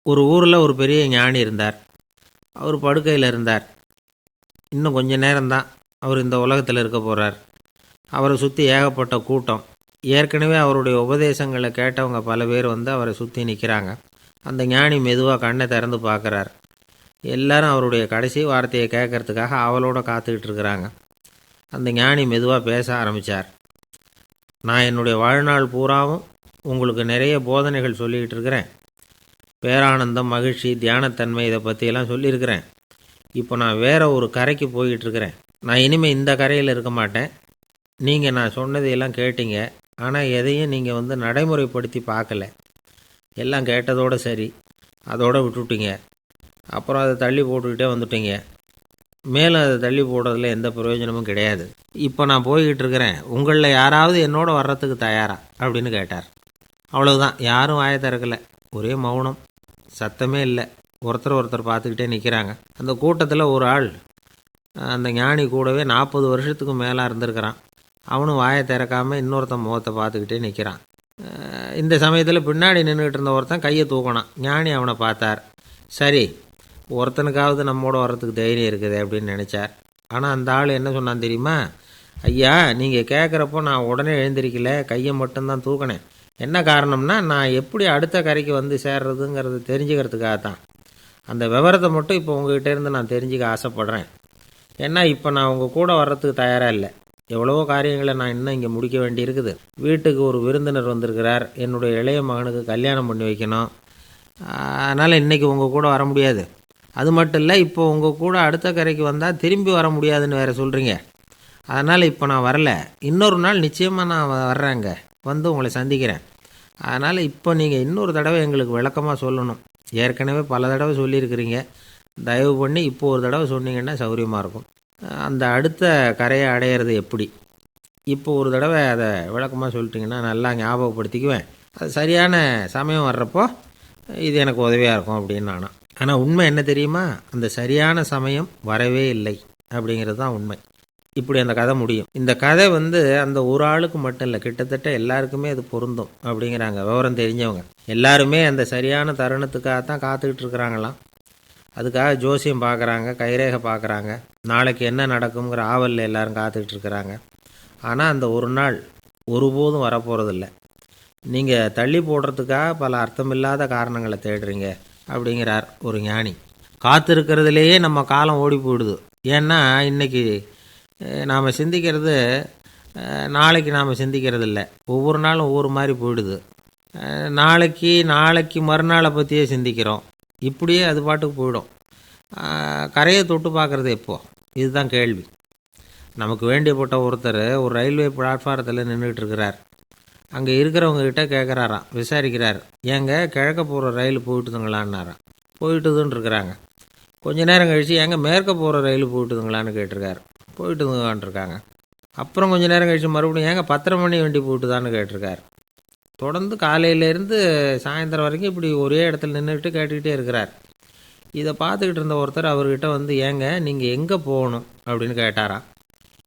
ஒரு ஊரில் ஒரு பெரிய ஞானி இருந்தார். அவர் படுக்கையில் இருந்தார். இன்னும் கொஞ்ச நேரம்தான் அவர் இந்த உலகத்தில் இருக்க போகிறார். அவரை சுற்றி ஏகப்பட்ட கூட்டம். ஏற்கனவே அவருடைய உபதேசங்களை கேட்டவங்க பல பேர் வந்து அவரை சுற்றி நிற்கிறாங்க. அந்த ஞானி மெதுவாக கண்ணை திறந்து பார்க்குறார். எல்லாரும் அவருடைய கடைசி வார்த்தையை கேட்கறதுக்காக அவளோட காத்துக்கிட்டு இருக்கிறாங்க. அந்த ஞானி மெதுவாக பேச ஆரம்பித்தார். நான் என்னுடைய வாழ்நாள் பூராவும் உங்களுக்கு நிறைய போதனைகள் சொல்லிக்கிட்டு இருக்கிறேன். பேரானந்தம், மகிழ்ச்சி, தியானத்தன்மை இதை பற்றியெல்லாம் சொல்லியிருக்கிறேன். இப்போ நான் வேறு ஒரு கரைக்கு போய்கிட்டுருக்கிறேன். நான் இனிமேல் இந்த கரையில் இருக்க மாட்டேன். நீங்கள் நான் சொன்னதையெல்லாம் கேட்டீங்க, ஆனால் எதையும் நீங்கள் வந்து நடைமுறைப்படுத்தி பார்க்கல. எல்லாம் கேட்டதோடு சரி, அதோடு விட்டுவிட்டீங்க. அப்புறம் அதை தள்ளி போட்டுக்கிட்டே வந்துட்டீங்க. மேலும் அதை தள்ளி போடுறதுல எந்த பிரயோஜனமும் கிடையாது. இப்போ நான் போய்கிட்டு இருக்கிறேன். உங்களில் யாராவது என்னோட வர்றதுக்கு தயாரா அப்படின்னு கேட்டார். அவ்வளவுதான். யாரும் வாயை திறக்கலை. ஒரே மௌனம், சத்தமே இல்லை. ஒருத்தர் பார்த்துக்கிட்டே நிற்கிறாங்க. அந்த கூட்டத்தில் ஒரு ஆள் அந்த ஞானி கூடவே 40 வருஷத்துக்கு மேலே இருந்திருக்கிறான். அவனும் வாயை திறக்காமல் இன்னொருத்தன் முகத்தை பார்த்துக்கிட்டே நிற்கிறான். இந்த சமயத்தில் பின்னாடி நின்றுக்கிட்டு இருந்த ஒருத்தன் கையை தூக்கினான். ஞானி அவனை பார்த்தார். சரி, ஒருத்தனுக்காவது நம்மோட வர்றதுக்கு தைரியம் இருக்குது அப்படின்னு நினச்சார். ஆனால் அந்த ஆள் என்ன சொன்னான் தெரியுமா? ஐயா, நீங்கள் கேட்குறப்போ நான் உடனே எழுந்திருக்கல, கையை மட்டும்தான் தூக்கினேன். என்ன காரணம்னா, நான் எப்படி அடுத்த கரைக்கு வந்து சேர்றதுங்கிறது தெரிஞ்சுக்கிறதுக்காக தான். அந்த விவரத்தை மட்டும் இப்போ உங்ககிட்ட இருந்து நான் தெரிஞ்சுக்க ஆசைப்பட்றேன். ஏன்னா இப்போ நான் உங்கள் கூட வர்றதுக்கு தயாராக இல்லை. எவ்வளவோ காரியங்களை நான் இன்னும் இங்கே முடிக்க வேண்டி இருக்குது. வீட்டுக்கு ஒரு விருந்தினர் வந்திருக்கிறார். என்னுடைய இளைய மகனுக்கு கல்யாணம் பண்ணி வைக்கணும். அதனால் இன்றைக்கி உங்கள் கூட வர முடியாது. அது மட்டும் இல்லை, இப்போ உங்கள் கூட அடுத்த கரைக்கு வந்தால் திரும்பி வர முடியாதுன்னு வேறு சொல்கிறீங்க. அதனால் இப்போ நான் வரல. இன்னொரு நாள் நிச்சயமாக நான் வர்றேங்க, வந்து உங்களை சந்திக்கிறேன். அதனால் இப்போ நீங்கள் இன்னொரு தடவை எங்களுக்கு விளக்கமாக சொல்லணும். ஏற்கனவே பல தடவை சொல்லியிருக்கிறீங்க. தயவு பண்ணி இப்போ ஒரு தடவை சொன்னீங்கன்னா சௌகரியமாக இருக்கும். அந்த அடுத்த கரையை அடையிறது எப்படி? இப்போ ஒரு தடவை அதை விளக்கமாக சொல்லிட்டிங்கன்னா நல்லா ஞாபகப்படுத்திக்குவேன். அது சரியான சமயம் வர்றப்போ இது எனக்கு உதவியாக இருக்கும் அப்படின்னு நானும். ஆனால் உண்மை என்ன தெரியுமா? அந்த சரியான சமயம் வரவே இல்லை அப்படிங்கிறது தான் உண்மை. இப்படி அந்த கதை முடியும். இந்த கதை வந்து அந்த ஒரு ஆளுக்கு மட்டும் இல்லை, கிட்டத்தட்ட எல்லாருக்குமே அது பொருந்தும் அப்படிங்கிறாங்க விவரம் தெரிஞ்சவங்க. எல்லாருமே அந்த சரியான தருணத்துக்காக தான் காத்துக்கிட்டு இருக்கிறாங்களாம். அதுக்காக ஜோசியம் பார்க்குறாங்க, கைரேகை பார்க்குறாங்க. நாளைக்கு என்ன நடக்குங்கிற ஆவலில் எல்லாரும் காத்துக்கிட்டு இருக்கிறாங்க. ஆனால் அந்த ஒரு நாள் ஒருபோதும் வரப்போகிறதில்ல. நீங்கள் தள்ளி போடுறதுக்காக பல அர்த்தமில்லாத காரணங்களை தேடுறீங்க அப்படிங்கிறார் ஒரு ஞானி. காத்திருக்கிறதுலேயே நம்ம காலம் ஓடி போயிடுது. ஏன்னா இன்றைக்கி நாம் சிந்திக்கிறது நாளைக்கு நாம் சிந்திக்கிறது இல்லை. ஒவ்வொரு நாளும் ஒவ்வொரு மாதிரி போயிடுது. நாளைக்கு மறுநாளை பற்றியே சிந்திக்கிறோம். இப்படியே அது பாட்டுக்கு போயிடும். கரையை தொட்டு பார்க்குறது எப்போ? இதுதான் கேள்வி. நமக்கு வேண்டியப்பட்ட ஒருத்தர் ஒரு ரயில்வே பிளாட்ஃபாரத்தில் நின்றுட்டு இருக்கிறார். அங்கே இருக்கிறவங்ககிட்ட கேட்குறாராம், விசாரிக்கிறார். ஏங்க கிழக்க போகிற ரயில் போயிட்டுதுங்களான்னாராம். போயிட்டுதுன்னு இருக்கிறாங்க. கொஞ்ச நேரம் கழித்து ஏங்க மேற்க போகிற ரயில் போயிட்டுதுங்களான்னு கேட்டிருக்காரு. போயிட்டுதுங்களான்ருக்காங்க. அப்புறம் கொஞ்சம் நேரம் கழித்து மறுபடியும் ஏங்க 10:30 மணி வண்டி போயிட்டுதான்னு கேட்டிருக்காரு. தொடர்ந்து காலையிலேருந்து சாயந்தரம் வரைக்கும் இப்படி ஒரே இடத்துல நின்றுக்கிட்டு கேட்டுக்கிட்டே இருக்கிறார். இதை பார்த்துக்கிட்டு இருந்த ஒருத்தர் அவர்கிட்ட வந்து ஏங்க நீங்கள் எங்கே போகணும் அப்படின்னு கேட்டாராம்.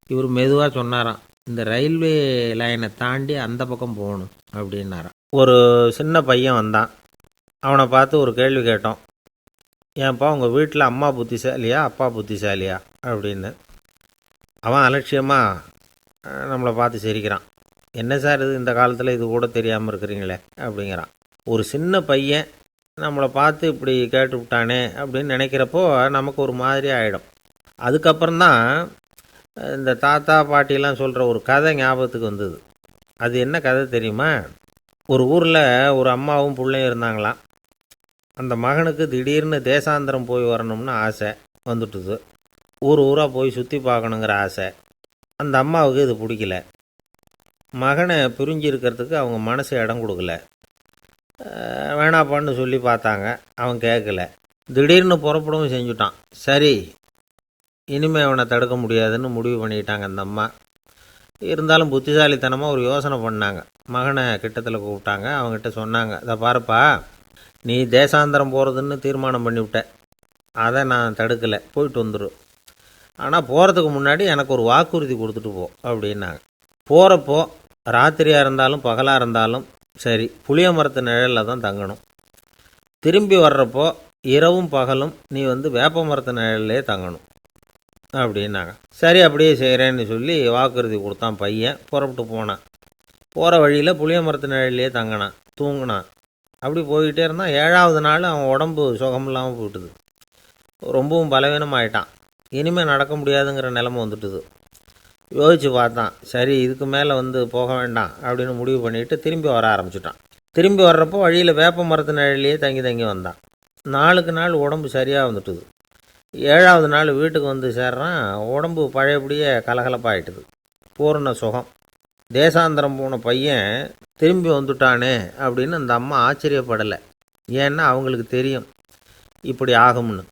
இவர் மெதுவாக சொன்னாராம், இந்த ரயில்வே லைனை தாண்டி அந்த பக்கம் போகணும் அப்படின்னாராம். ஒரு சின்ன பையன் வந்தான். அவனை பார்த்து ஒரு கேள்வி கேட்டோம். ஏன்ப்பா உங்கள் வீட்டில் அம்மா புத்திசாலியா அப்பா புத்திசாலியா அப்படின்னு. அவன் அலட்சியமாக நம்மளை பார்த்து சிரிக்கிறான். என்ன சார் இது, இந்த காலத்தில் இது கூட தெரியாமல் இருக்கிறீங்களே அப்படிங்கிறான். ஒரு சின்ன பையன் நம்மளை பார்த்து இப்படி கேட்டு விட்டானே அப்படின்னு நினைக்கிறப்போ நமக்கு ஒரு மாதிரி ஆகிடும். அதுக்கப்புறம்தான் இந்த தாத்தா பாட்டிலாம் சொல்கிற ஒரு கதை ஞாபகத்துக்கு வந்தது. அது என்ன கதை தெரியுமா? ஒரு ஊரில் ஒரு அம்மாவும் பிள்ளையும் இருந்தாங்களாம். அந்த மகனுக்கு திடீர்னு தேசாந்திரம் போய் வரணும்னு ஆசை வந்துட்டுது. ஊராக போய் சுற்றி பார்க்கணுங்கிற ஆசை. அந்த அம்மாவுக்கு இது பிடிக்கல. மகனை பிரிஞ்சு இருக்கிறதுக்கு அவங்க மனசு இடம் கொடுக்கல. வேணாப்பான்னு சொல்லி பார்த்தாங்க, அவன் கேட்கல. திடீர்னு புறப்படவும் செஞ்சுட்டான். சரி, இனிமேல் அவனை தடுக்க முடியாதுன்னு முடிவு பண்ணிட்டாங்க அந்த அம்மா. இருந்தாலும் புத்திசாலித்தனமாக ஒரு யோசனை பண்ணாங்க. மகனை கிட்டத்தில் கூப்பிட்டாங்க. அவங்ககிட்ட சொன்னாங்க, இதை பாருப்பா, நீ தேசாந்திரம் போகிறதுன்னு தீர்மானம் பண்ணிவிட்ட. அதை நான் தடுக்கலை, போயிட்டு வந்துடும். ஆனால் போகிறதுக்கு முன்னாடி எனக்கு ஒரு வாக்குறுதி கொடுத்துட்டு போ அப்படின்னாங்க. போகிறப்போ ராத்திரியாக இருந்தாலும் பகலாக இருந்தாலும் சரி, புளிய மரத்து நிழலில் தான் தங்கணும். திரும்பி வர்றப்போ இரவும் பகலும் நீ வேப்ப மரத்து நிழல்லே தங்கணும் அப்படின்னாங்க. சரி அப்படியே செய்கிறேன்னு சொல்லி வாக்குறுதி கொடுத்தான் பையன். புறப்பட்டு போனான். போகிற வழியில் புளிய மரத்து நிழல்லையே தங்கினான், தூங்கினான். அப்படி போய்கிட்டே இருந்தான். 7ஆவது நாள் அவன் உடம்பு சுகமில்லாமல் போயிட்டுது. ரொம்பவும் பலவீனமாயிட்டான். இனிமேல் நடக்க முடியாதுங்கிற நிலைமை வந்துட்டுது. யோசித்து பார்த்தான். சரி இதுக்கு மேலே போக வேண்டாம் அப்படின்னு முடிவு பண்ணிவிட்டு திரும்பி வர ஆரம்பிச்சிட்டான். திரும்பி வர்றப்போ வழியில் வேப்ப மரத்து நிழல்லையே தங்கி தங்கி வந்தான். நாளுக்கு நாள் உடம்பு சரியாக வந்துட்டுது. 7ஆவது நாள் வீட்டுக்கு சேர்றான். உடம்பு பழையபடியே கலகலப்பாயிட்டுது. பூர்ண சுகம். தேசாந்திரம் போன பையன் திரும்பி வந்துட்டானே அப்படின்னு அந்த அம்மா ஆச்சரியப்படலை. ஏன்னா அவங்களுக்கு தெரியும் இப்படி ஆகும்னு.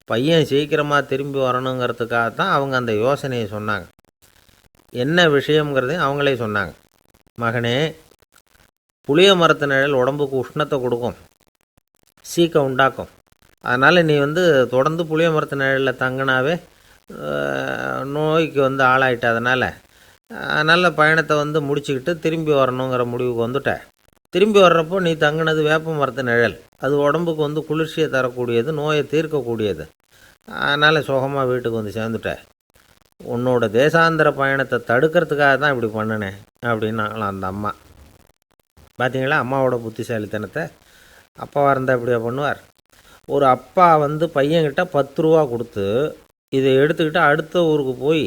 பையன் சீக்கிரமாக திரும்பி வரணுங்கிறதுக்காக தான் அவங்க அந்த யோசனையை சொன்னாங்க. என்ன விஷயங்கிறதையும் அவங்களே சொன்னாங்க. மகனே, புளிய மரத்து நிழல் உடம்புக்கு உஷ்ணத்தை கொடுக்கும், சீக்கம் உண்டாக்கும். அதனால் நீ தொடர்ந்து புளிய மரத்து நிழலில் தங்கினாவே நோய்க்கு ஆளாயிட்டதுனால நல்ல பயணத்தை முடிச்சுக்கிட்டு திரும்பி வரணுங்கிற முடிவுக்கு வந்துட்டேன். திரும்பி வர்றப்போ நீ தங்கினது வேப்ப மரத்து நிழல். அது உடம்புக்கு குளிர்ச்சியை தரக்கூடியது, நோயை தீர்க்கக்கூடியது. அதனால் சுகமாக வீட்டுக்கு சேர்ந்துட்டேன். உன்னோட தேசாந்திர பயணத்தை தடுக்கிறதுக்காக தான் இப்படி பண்ணினேன் அப்படின்னாங்களாம் அந்த அம்மா. பார்த்தீங்களா அம்மாவோட புத்திசாலித்தனத்தை? அப்பாவாக இருந்தால் இப்படியா பண்ணுவார்? ஒரு அப்பா பையன்கிட்ட 10 ரூபா கொடுத்து இதை எடுத்துக்கிட்டு அடுத்த ஊருக்கு போய்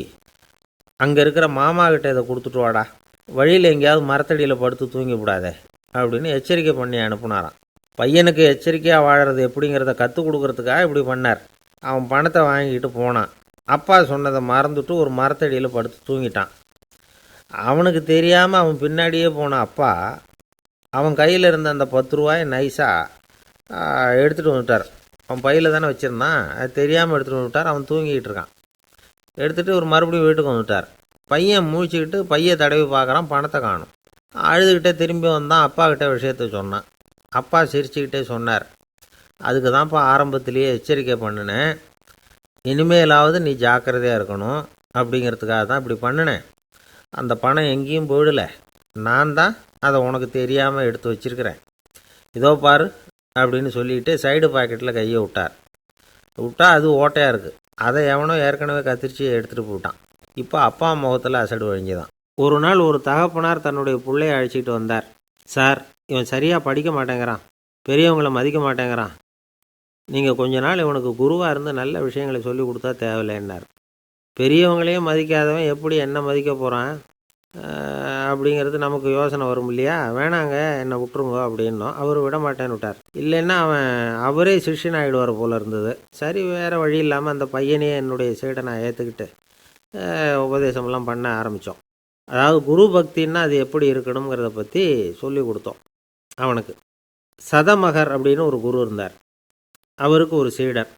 அங்கே இருக்கிற மாமாக்கிட்ட இதை கொடுத்துட்டு வாடா, வழியில் எங்கேயாவது மரத்தடியில் படுத்து தூங்கி விடாதே அப்படின்னு எச்சரிக்கை பண்ணி அனுப்புனாராம். பையனுக்கு எச்சரிக்கையாக வாழறது எப்படிங்கிறத கற்றுக் கொடுக்கறதுக்காக இப்படி பண்ணார். அவன் பணத்தை வாங்கிக்கிட்டு போனான். அப்பா சொன்னதை மறந்துட்டு ஒரு மரத்தடியில் படுத்து தூங்கிட்டான். அவனுக்கு தெரியாமல் அவன் பின்னாடியே போன அப்பா அவன் கையில் இருந்த அந்த 10 ரூபாயை நைஸாக எடுத்துகிட்டு வந்துட்டார். அவன் பையில் தானே வச்சுருந்தான், அது தெரியாமல் எடுத்துகிட்டு வந்துட்டார். அவன் தூங்கிக்கிட்டு இருக்கான். எடுத்துகிட்டு ஒரு மறுபடியும் வீட்டுக்கு வந்துட்டார். பையன் முழிச்சுக்கிட்டு பையை தடவி பார்க்குறான், பணத்தை காணும். அழுதுகிட்டே திரும்பி வந்தான். அப்பா கிட்ட விஷயத்த சொன்னான். அப்பா சிரிச்சுக்கிட்டே சொன்னார், அதுக்கு தான்ப்பா ஆரம்பத்திலேயே எச்சரிக்கை பண்ணினேன், இனிமேலாவது நீ ஜாக்கிரதையாக இருக்கணும் அப்படிங்கிறதுக்காக தான் இப்படி பண்ணினேன். அந்த பணம் எங்கேயும் போயிடலை, நான் தான் அதை உனக்கு தெரியாமல் எடுத்து வச்சிருக்கிறேன். இதோ பாரு அப்படின்னு சொல்லிட்டு சைடு பாக்கெட்டில் கையை விட்டா அது ஓட்டையாக இருக்குது. அதை எவனோ ஏற்கனவே கத்திரிச்சு எடுத்துகிட்டு போட்டான். இப்போ அப்பா முகத்தில் அசடு வழிஞ்சுதான். ஒரு நாள் ஒரு தகப்பனார் தன்னுடைய பிள்ளையை அழைச்சிட்டு வந்தார். சார், இவன் சரியாக படிக்க மாட்டேங்கிறான், பெரியவங்களை மதிக்க மாட்டேங்கிறான், நீங்கள் கொஞ்ச நாள் இவனுக்கு குருவாக இருந்து நல்ல விஷயங்களை சொல்லி கொடுத்தா தேவையில்லைன்னார். பெரியவங்களையும் மதிக்காதவன் எப்படி என்ன மதிக்க போகிறான் அப்படிங்கிறது நமக்கு யோசனை வரும் இல்லையா? வேணாங்க என்னை விட்டுருங்க அப்படின்னோம். அவர் விட மாட்டேன்னு விட்டார். இல்லைன்னா அவரே சிஷ்யன் ஆகிடுவார் போல இருந்தது. சரி, வேறு வழி இல்லாமல் அந்த பையனையே என்னுடைய சைடை நான் ஏற்றுக்கிட்டு உபதேசமெல்லாம் பண்ண ஆரம்பித்தோம். அதாவது குரு பக்தின்னா அது எப்படி இருக்கணுங்கிறத பற்றி சொல்லி கொடுத்தோம் அவனுக்கு. சதமகர் அப்படின்னு ஒரு குரு இருந்தார். அவருக்கு ஒரு சீடர்.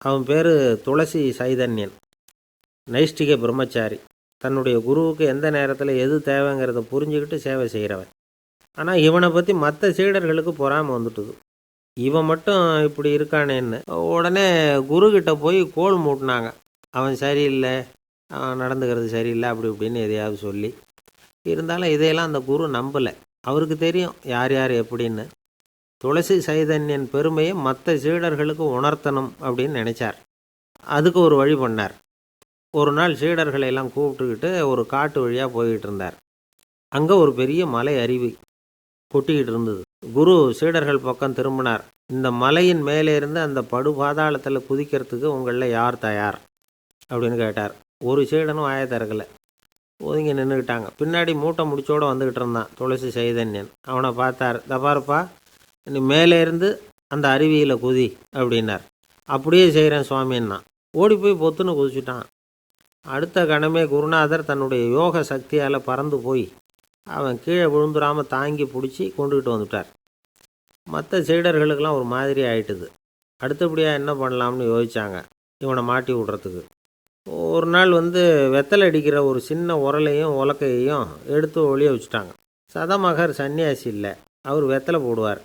அவன் பேர் துளசி சைதன்யன், நைஷ்டிக பிரம்மச்சாரி. தன்னுடைய குருவுக்கு எந்த நேரத்தில் எது தேவைங்கிறத புரிஞ்சுக்கிட்டு சேவை செய்கிறவன். ஆனால் இவனை பற்றி மற்ற சீடர்களுக்கு பொறாமல் வந்துட்டுது. இவன் மட்டும் இப்படி இருக்கானேன்னு உடனே குருக்கிட்ட போய் கோல் மூட்டினாங்க. அவன் சரியில்லை, அவன் நடந்துக்கிறது சரியில்லை, அப்படி இப்படின்னு எதையாவது சொல்லி. இருந்தாலும் இதையெல்லாம் அந்த குரு நம்பலை. அவருக்கு தெரியும் யார் யார் எப்படின்னு. துளசி சைதன்யன் பெருமையை மற்ற சீடர்களுக்கு உணர்த்தணும் அப்படின்னு நினச்சார். அதுக்கு ஒரு வழி பண்ணார். ஒரு நாள் சீடர்களை எல்லாம் கூப்பிட்டுக்கிட்டு ஒரு காட்டு வழியாக போய்கிட்டு இருந்தார். அங்கே ஒரு பெரிய மலை அருவி கொட்டிக்கிட்டு இருந்தது. குரு சீடர்கள் பக்கம் திரும்பினார். இந்த மலையின் மேலே இருந்து அந்த படுபாதாளத்தில் குதிக்கிறதுக்கு உங்களில் யார் தயார் அப்படின்னு கேட்டார். ஒரு சீடனும் வாயை திறக்கலை, ஒதுங்கி நின்றுக்கிட்டாங்க. பின்னாடி மூட்டை முடிச்சோடு வந்துக்கிட்டு இருந்தான் துளசி சைதன்யன். அவனை பார்த்தார். தப்பாருப்பா, நீ மேலே இருந்து அந்த அருவியில் குதி அப்படின்னார். அப்படியே செய்கிறேன் சுவாமின்னா ஓடி போய் பொத்துன்னு குதிச்சுட்டான். அடுத்த கணமே குருநாதர் தன்னுடைய யோக சக்தியால் பறந்து போய் அவன் கீழே விழுந்துடாமல் தாங்கி பிடிச்சி கொண்டுக்கிட்டு வந்துட்டார். மற்ற சீடர்களுக்கெல்லாம் ஒரு மாதிரி ஆயிட்டுது. அடுத்தபடியாக என்ன பண்ணலாம்னு யோசித்தாங்க இவனை மாட்டி விடுறதுக்கு. ஒரு நாள் வெத்தலை அடிக்கிற ஒரு சின்ன உரலையும் உலக்கையையும் எடுத்து ஒளிய வச்சுட்டாங்க. சதமகர் சன்னியாசி இல்லை, அவர் வெத்தலை போடுவார்.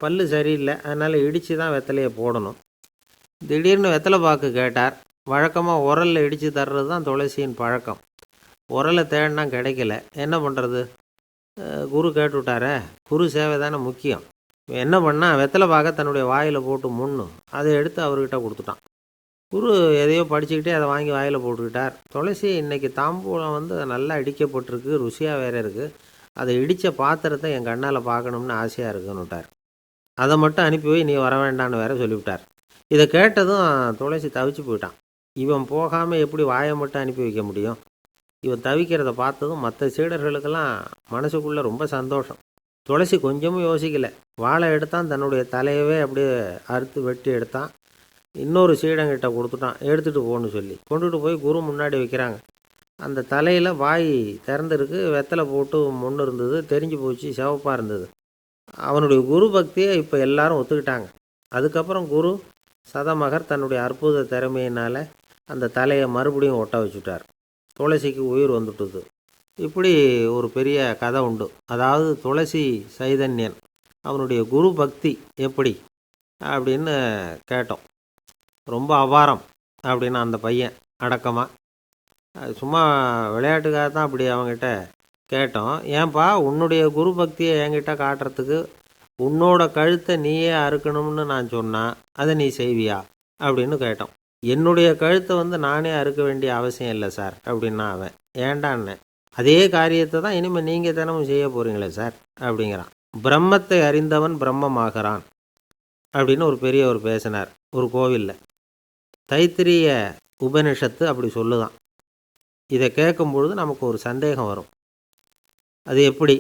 பல்லு சரியில்லை, அதனால் இடித்து தான் வெத்தலையை போடணும். திடீர்னு வெத்தலை பாக்கு கேட்டார். வழக்கமாக உரலில் இடித்து தர்றது தான் துளசியின் பழக்கம். உரலை தேடினா கிடைக்கல, என்ன பண்ணுறது? குரு கேட்டுவிட்டாரே, குரு சேவை தானே முக்கியம். இவன் என்ன பண்ணால் வெத்தலை பாக்க தன்னுடைய வாயில் போட்டு முன்னு அதை எடுத்து அவர்கிட்ட கொடுத்துட்டான். குரு எதையோ படிச்சுக்கிட்டே அதை வாங்கி வாயில் போட்டுக்கிட்டார். துளசி இன்னைக்கு தாம்பூலம் வந்து நல்லா இடிக்கப்பட்டிருக்கு, ருசியாக வேற இருக்குது, அதை இடித்த பாத்திரத்தை என் கண்ணால் பார்க்கணும்னு ஆசையாக இருக்குன்னு விட்டார். அதை மட்டும் அனுப்பி போய் நீ வர வேண்டான்னு வேற சொல்லிவிட்டார். இதை கேட்டதும் துளசி தவிச்சு போயிட்டான். இவன் போகாமல் எப்படி வாயை மட்டும் அனுப்பி வைக்க முடியும்? இவன் தவிக்கிறத பார்த்ததும் மற்ற சீடர்களுக்கெல்லாம் மனசுக்குள்ளே ரொம்ப சந்தோஷம். துளசி கொஞ்சமும் யோசிக்கலை. வாழை எடுத்தான், தன்னுடைய தலையவே அப்படியே அறுத்து வெட்டி எடுத்தான். இன்னொரு சீடங்கிட்ட கொடுத்துட்டான், எடுத்துகிட்டு போன்னு சொல்லி. கொண்டுட்டு போய் குரு முன்னாடி வைக்கிறாங்க. அந்த தலையில் வாய் திறந்துருக்கு, வெத்தலை போட்டு முன்னு இருந்தது, தெரிஞ்சு போச்சு, சிவப்பாக இருந்தது. அவனுடைய குரு பக்தியை இப்போ எல்லாரும் ஒத்துக்கிட்டாங்க. அதுக்கப்புறம் குரு சதமகர் தன்னுடைய அற்புத திறமையினால் அந்த தலையை மறுபடியும் ஒட்ட வச்சுட்டார். துளசிக்கு உயிர் வந்துட்டுது. இப்படி ஒரு பெரிய கதை உண்டு. அதாவது துளசி சைதன்யன் அவனுடைய குரு பக்தி எப்படி அப்படின்னு கேட்டோம். ரொம்ப அபாரம் அப்படின்னு அந்த பையன் அடக்கமாக, சும்மா விளையாட்டுக்காக தான் அப்படி அவங்ககிட்ட கேட்டோம். ஏன்பா உன்னுடைய குரு பக்தியை என்கிட்ட காட்டுறதுக்கு உன்னோட கழுத்தை நீயே அறுக்கணும்னு நான் சொன்னால் அதை நீ செய்வியா அப்படின்னு கேட்டோம். என்னுடைய கழுத்தை வந்து நானே அறுக்க வேண்டிய அவசியம் இல்லை சார் அப்படின்னா அவன். ஏண்டான்னு, அதே காரியத்தை தான் இனிமேல் நீங்கள் தினமும் செய்ய போகிறீங்களே சார் அப்படிங்கிறான். பிரம்மத்தை அறிந்தவன் பிரம்மமாகிறான் அப்படின்னு ஒரு பெரியவர் பேசினார் ஒரு கோவிலில். தைத்திரிய உபனிஷத்து அப்படி சொல்லுதான். இதை கேட்கும் பொழுது நமக்கு ஒரு சந்தேகம் வரும். அது எப்படி?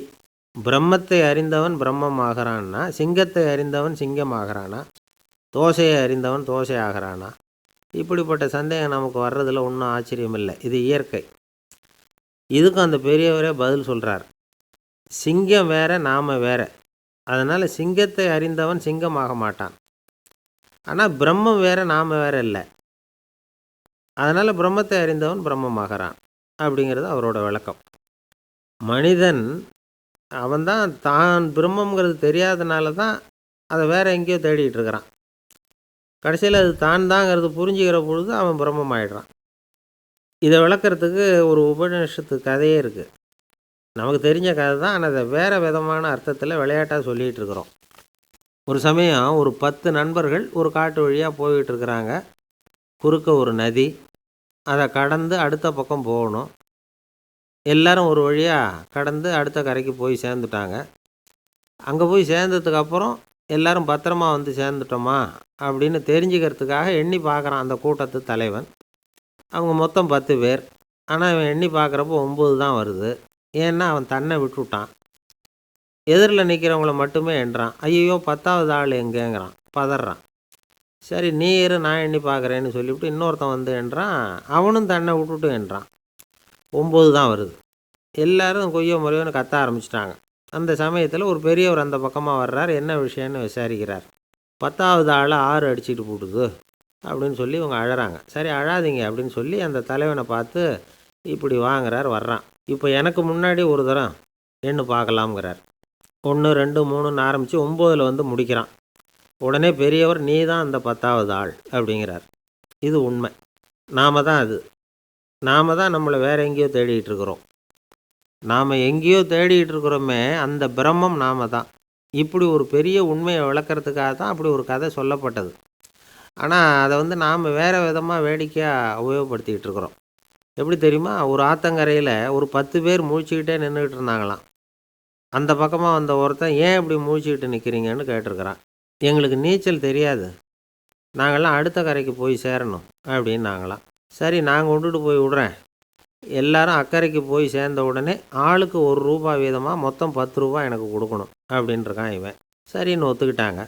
பிரம்மத்தை அறிந்தவன் பிரம்மம் ஆகிறான்னா, சிங்கத்தை அறிந்தவன் சிங்கம் ஆகிறானா, தோசையை அறிந்தவன் தோசை ஆகிறானா? இப்படிப்பட்ட சந்தேகம் நமக்கு வர்றதில் ஒன்றும் ஆச்சரியம் இல்லை. இது இயற்கை. இதுக்கும் அந்த பெரியவரே பதில் சொல்கிறார். சிங்கம் வேற, நாம் வேற. அதனால் சிங்கத்தை அறிந்தவன் சிங்கம் ஆக மாட்டான். ஆனால் பிரம்மம் வேற, நாம் வேற இல்லை. அதனால் பிரம்மத்தை அறிந்தவன் பிரம்மமாகறான் அப்படிங்கிறது அவரோட விளக்கம். மனிதன் அவன்தான் தான் பிரம்மங்கிறது தெரியாதனால தான் அதை வேற எங்கேயோ தேடிட்டு இருக்கிறான். கடைசியில் அது தான் தாங்கிறது புரிஞ்சுக்கிற பொழுது அவன் பிரம்மம் ஆயிடுறான். இதை விளக்கிறதுக்கு ஒரு உபநிஷத்து கதையே இருக்குது. நமக்கு தெரிஞ்ச கதை தான், ஆனால் அதை வேறு விதமான அர்த்தத்தில் விளையாட்டாக சொல்லிகிட்டு இருக்கிறோம். ஒரு சமயம் ஒரு 10 நண்பர்கள் ஒரு காட்டு வழியாக போய்கிட்டு இருக்கிறாங்க. குறுக்க ஒரு நதி, அதை கடந்து அடுத்த பக்கம் போகணும். எல்லாரும் ஒரு வழியாக கடந்து அடுத்த கரைக்கு போய் சேர்ந்துட்டாங்க. அங்கே போய் சேர்ந்ததுக்கப்புறம் எல்லாரும் பத்திரமா வந்து சேர்ந்துட்டோமா அப்படின்னு தெரிஞ்சுக்கிறதுக்காக எண்ணி பார்க்குறான் அந்த கூட்டத்து தலைவன். அவங்க மொத்தம் 10 பேர். ஆனால் இவன் எண்ணி பார்க்குறப்போ 9 தான் வருது. ஏன்னா அவன் தன்னை விட்டுவிட்டான். எதிரில் நிற்கிறவங்கள மட்டுமே எண்ணுறான். ஐயோ 10வது ஆள் எங்கேங்கிறான், பதறான். சரி நீ இரு, நான் எண்ணி பார்க்குறேன்னு சொல்லிவிட்டு இன்னொருத்தன் வந்து எண்ணுறான். அவனும் தன்னை விட்டுட்டு எண்ணுறான். 9 தான் வருது. எல்லாரும் கொய்யோ முறையோன்னு கத்த ஆரம்பிச்சிட்டாங்க. அந்த சமயத்தில் ஒரு பெரியவர் அந்த பக்கமாக வர்றார். என்ன விஷயம்னு விசாரிக்கிறார். 10வது ஆள் 6 அடிச்சுட்டு போட்டுது அப்படின்னு சொல்லி இவங்க அழறாங்க. சரி அழாதீங்க அப்படின்னு சொல்லி அந்த தலைவனை பார்த்து இப்படி வாங்குறார். வர்றான். இப்போ எனக்கு முன்னாடி ஒரு தரம் எண்ணு பார்க்கலாம்ங்கிறார். 1 2 3ன்னு ஆரம்பித்து 9ல் வந்து முடிக்கிறான். உடனே பெரியவர் நீ தான் அந்த 10வது ஆள் அப்படிங்கிறார். இது உண்மை. நாம தான் அது. நாம தான் நம்மளை வேற எங்கேயோ தேடிட்டு இருக்கிறோம். நாம் எங்கேயோ தேடிட்டு இருக்கிறோமே, அந்த பிரம்மம் நாம தான். இப்படி ஒரு பெரிய உண்மையை விளக்கிறதுக்காக தான் அப்படி ஒரு கதை சொல்லப்பட்டது. ஆனால் அதை வந்து நாம் வேறு விதமாக வேடிக்கையாக உபயோகப்படுத்திக்கிட்டு இருக்கிறோம். எப்படி தெரியுமா? ஒரு ஆத்தங்கரையில் ஒரு 10 பேர் முழிச்சுக்கிட்டே நின்றுக்கிட்டு இருந்தாங்களாம். அந்த பக்கமாக வந்த ஒருத்தன் ஏன் இப்படி முழிச்சுக்கிட்டு நிற்கிறீங்கன்னு கேட்டிருக்கிறான். எங்களுக்கு நீச்சல் தெரியாது, நாங்கள்லாம் அடுத்த கரைக்கு போய் சேரணும் அப்படின்னு நாங்களாம். சரி நான் கொண்டுட்டு போய் விடுறேன். எல்லாரும் அக்கறைக்கு போய் சேர்ந்த உடனே ஆளுக்கு ₹1 வீதமாக மொத்தம் ₹10 எனக்கு கொடுக்கணும் அப்படின்ட்டுருக்கான் இவன். சரின்னு ஒத்துக்கிட்டாங்க.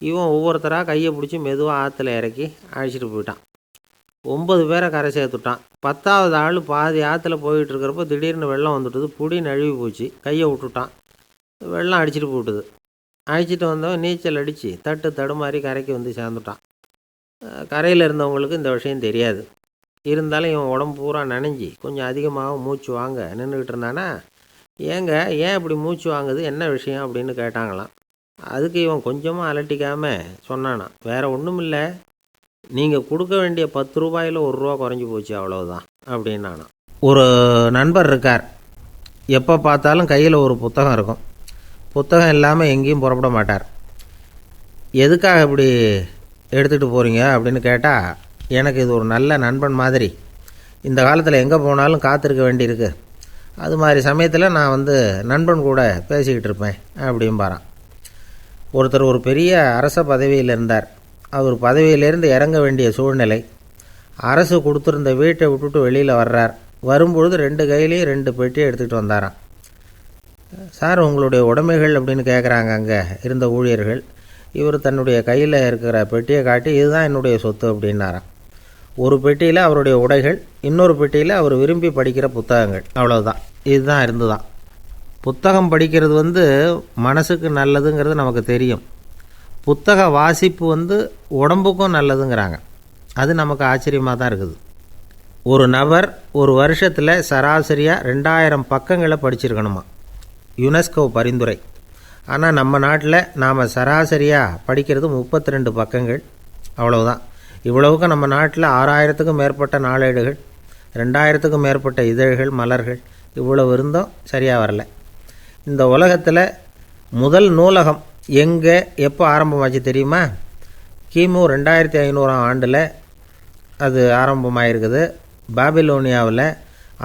இவன் ஒவ்வொருத்தராக கையை பிடிச்சி மெதுவாக ஆற்றுல இறக்கி அழைச்சிட்டு போயிட்டான். 9 பேரை கரை சேர்த்துட்டான். 10வது ஆள் பாதி ஆற்றுல போயிட்டு இருக்கிறப்போ திடீர்னு வெள்ளம் வந்துட்டுது. புடி நழுவி போச்சு. கையை விட்டுட்டான். வெள்ளம் அடிச்சிட்டு போட்டுது. அழைச்சிட்டு வந்தவன் நீச்சல் அடித்து தட்டு தடுமாறி கரைக்கு வந்து சேர்ந்துட்டான். கரையில் இருந்தவங்களுக்கு இந்த விஷயம் தெரியாது. இருந்தாலும் இவன் உடம்பு பூரா நனைஞ்சி கொஞ்சம் அதிகமாக மூச்சு வாங்க நின்றுக்கிட்டு இருந்தானா, ஏங்க ஏன் இப்படி மூச்சு வாங்குது, என்ன விஷயம் அப்படின்னு கேட்டாங்களாம். அதுக்கு இவன் கொஞ்சமாக அலட்டிக்காமல் சொன்னானா, வேறு ஒன்றும் இல்லை, நீங்கள் கொடுக்க வேண்டிய ₹10 ₹1 குறைஞ்சி போச்சு அவ்வளவுதான் அப்படின்னானா. ஒரு நண்பர் இருக்கார். எப்போ பார்த்தாலும் கையில் ஒரு புத்தகம் இருக்கும். புத்தகம் இல்லாமல் எங்கேயும் புறப்பட மாட்டார். எதுக்காக இப்படி எடுத்துகிட்டு போகிறீங்க அப்படின்னு கேட்டால், எனக்கு இது ஒரு நல்ல நண்பன் மாதிரி, இந்த காலத்தில் எங்கே போனாலும் காத்திருக்க வேண்டியிருக்கு, அது மாதிரி சமயத்தில் நான் நண்பன் கூட பேசிக்கிட்டு இருப்பேன் அப்படிம்பாரான். ஒருத்தர் ஒரு பெரிய அரச பதவியில் இருந்தார். அவர் பதவியிலேருந்து இறங்க வேண்டிய சூழ்நிலை. அரசு கொடுத்துருந்த வீட்டை விட்டுட்டு வெளியில் வர்றார். வரும்பொழுது 2 கையிலையும் 2 பெட்டியை எடுத்துகிட்டு வந்தாராம். சார், உங்களுடைய உடைமைகள் அப்படின்னு கேட்குறாங்க அங்கே இருந்த ஊழியர்கள். இவர் தன்னுடைய கையில் இருக்கிற பெட்டியை காட்டி, இதுதான் என்னுடைய சொத்து அப்படின்னாராம். ஒரு பெட்டியில் அவருடைய உடைகள், இன்னொரு பெட்டியில் அவர் விரும்பி படிக்கிற புத்தகங்கள். அவ்வளோதான். இதுதான் இருந்துதான். புத்தகம் படிக்கிறது மனசுக்கு நல்லதுங்கிறது நமக்கு தெரியும். புத்தக வாசிப்பு உடம்புக்கும் நல்லதுங்கிறாங்க. அது நமக்கு ஆச்சரியமாக தான் இருக்குது. ஒரு நபர் ஒரு வருஷத்தில் சராசரியாக 2000 பக்கங்களை படிச்சிருக்கணுமா, யுனெஸ்கோ பரிந்துரை. ஆனால் நம்ம நாட்டில் நாம் சராசரியாக படிக்கிறது 32 பக்கங்கள். அவ்வளவுதான். இவ்வளவுக்கு நம்ம நாட்டில் 6000த்துக்கும் மேற்பட்ட நாளேடுகள், 2000த்துக்கும் மேற்பட்ட இதழ்கள், மலர்கள், இவ்வளவு இருந்தும் சரியாக வரல. இந்த உலகத்தில் முதல் நூலகம் எங்கே எப்போ ஆரம்பமாச்சு தெரியுமா? கிமு 2500ஆம் ஆண்டில் அது ஆரம்பமாயிருக்குது. பாபிலோனியாவில்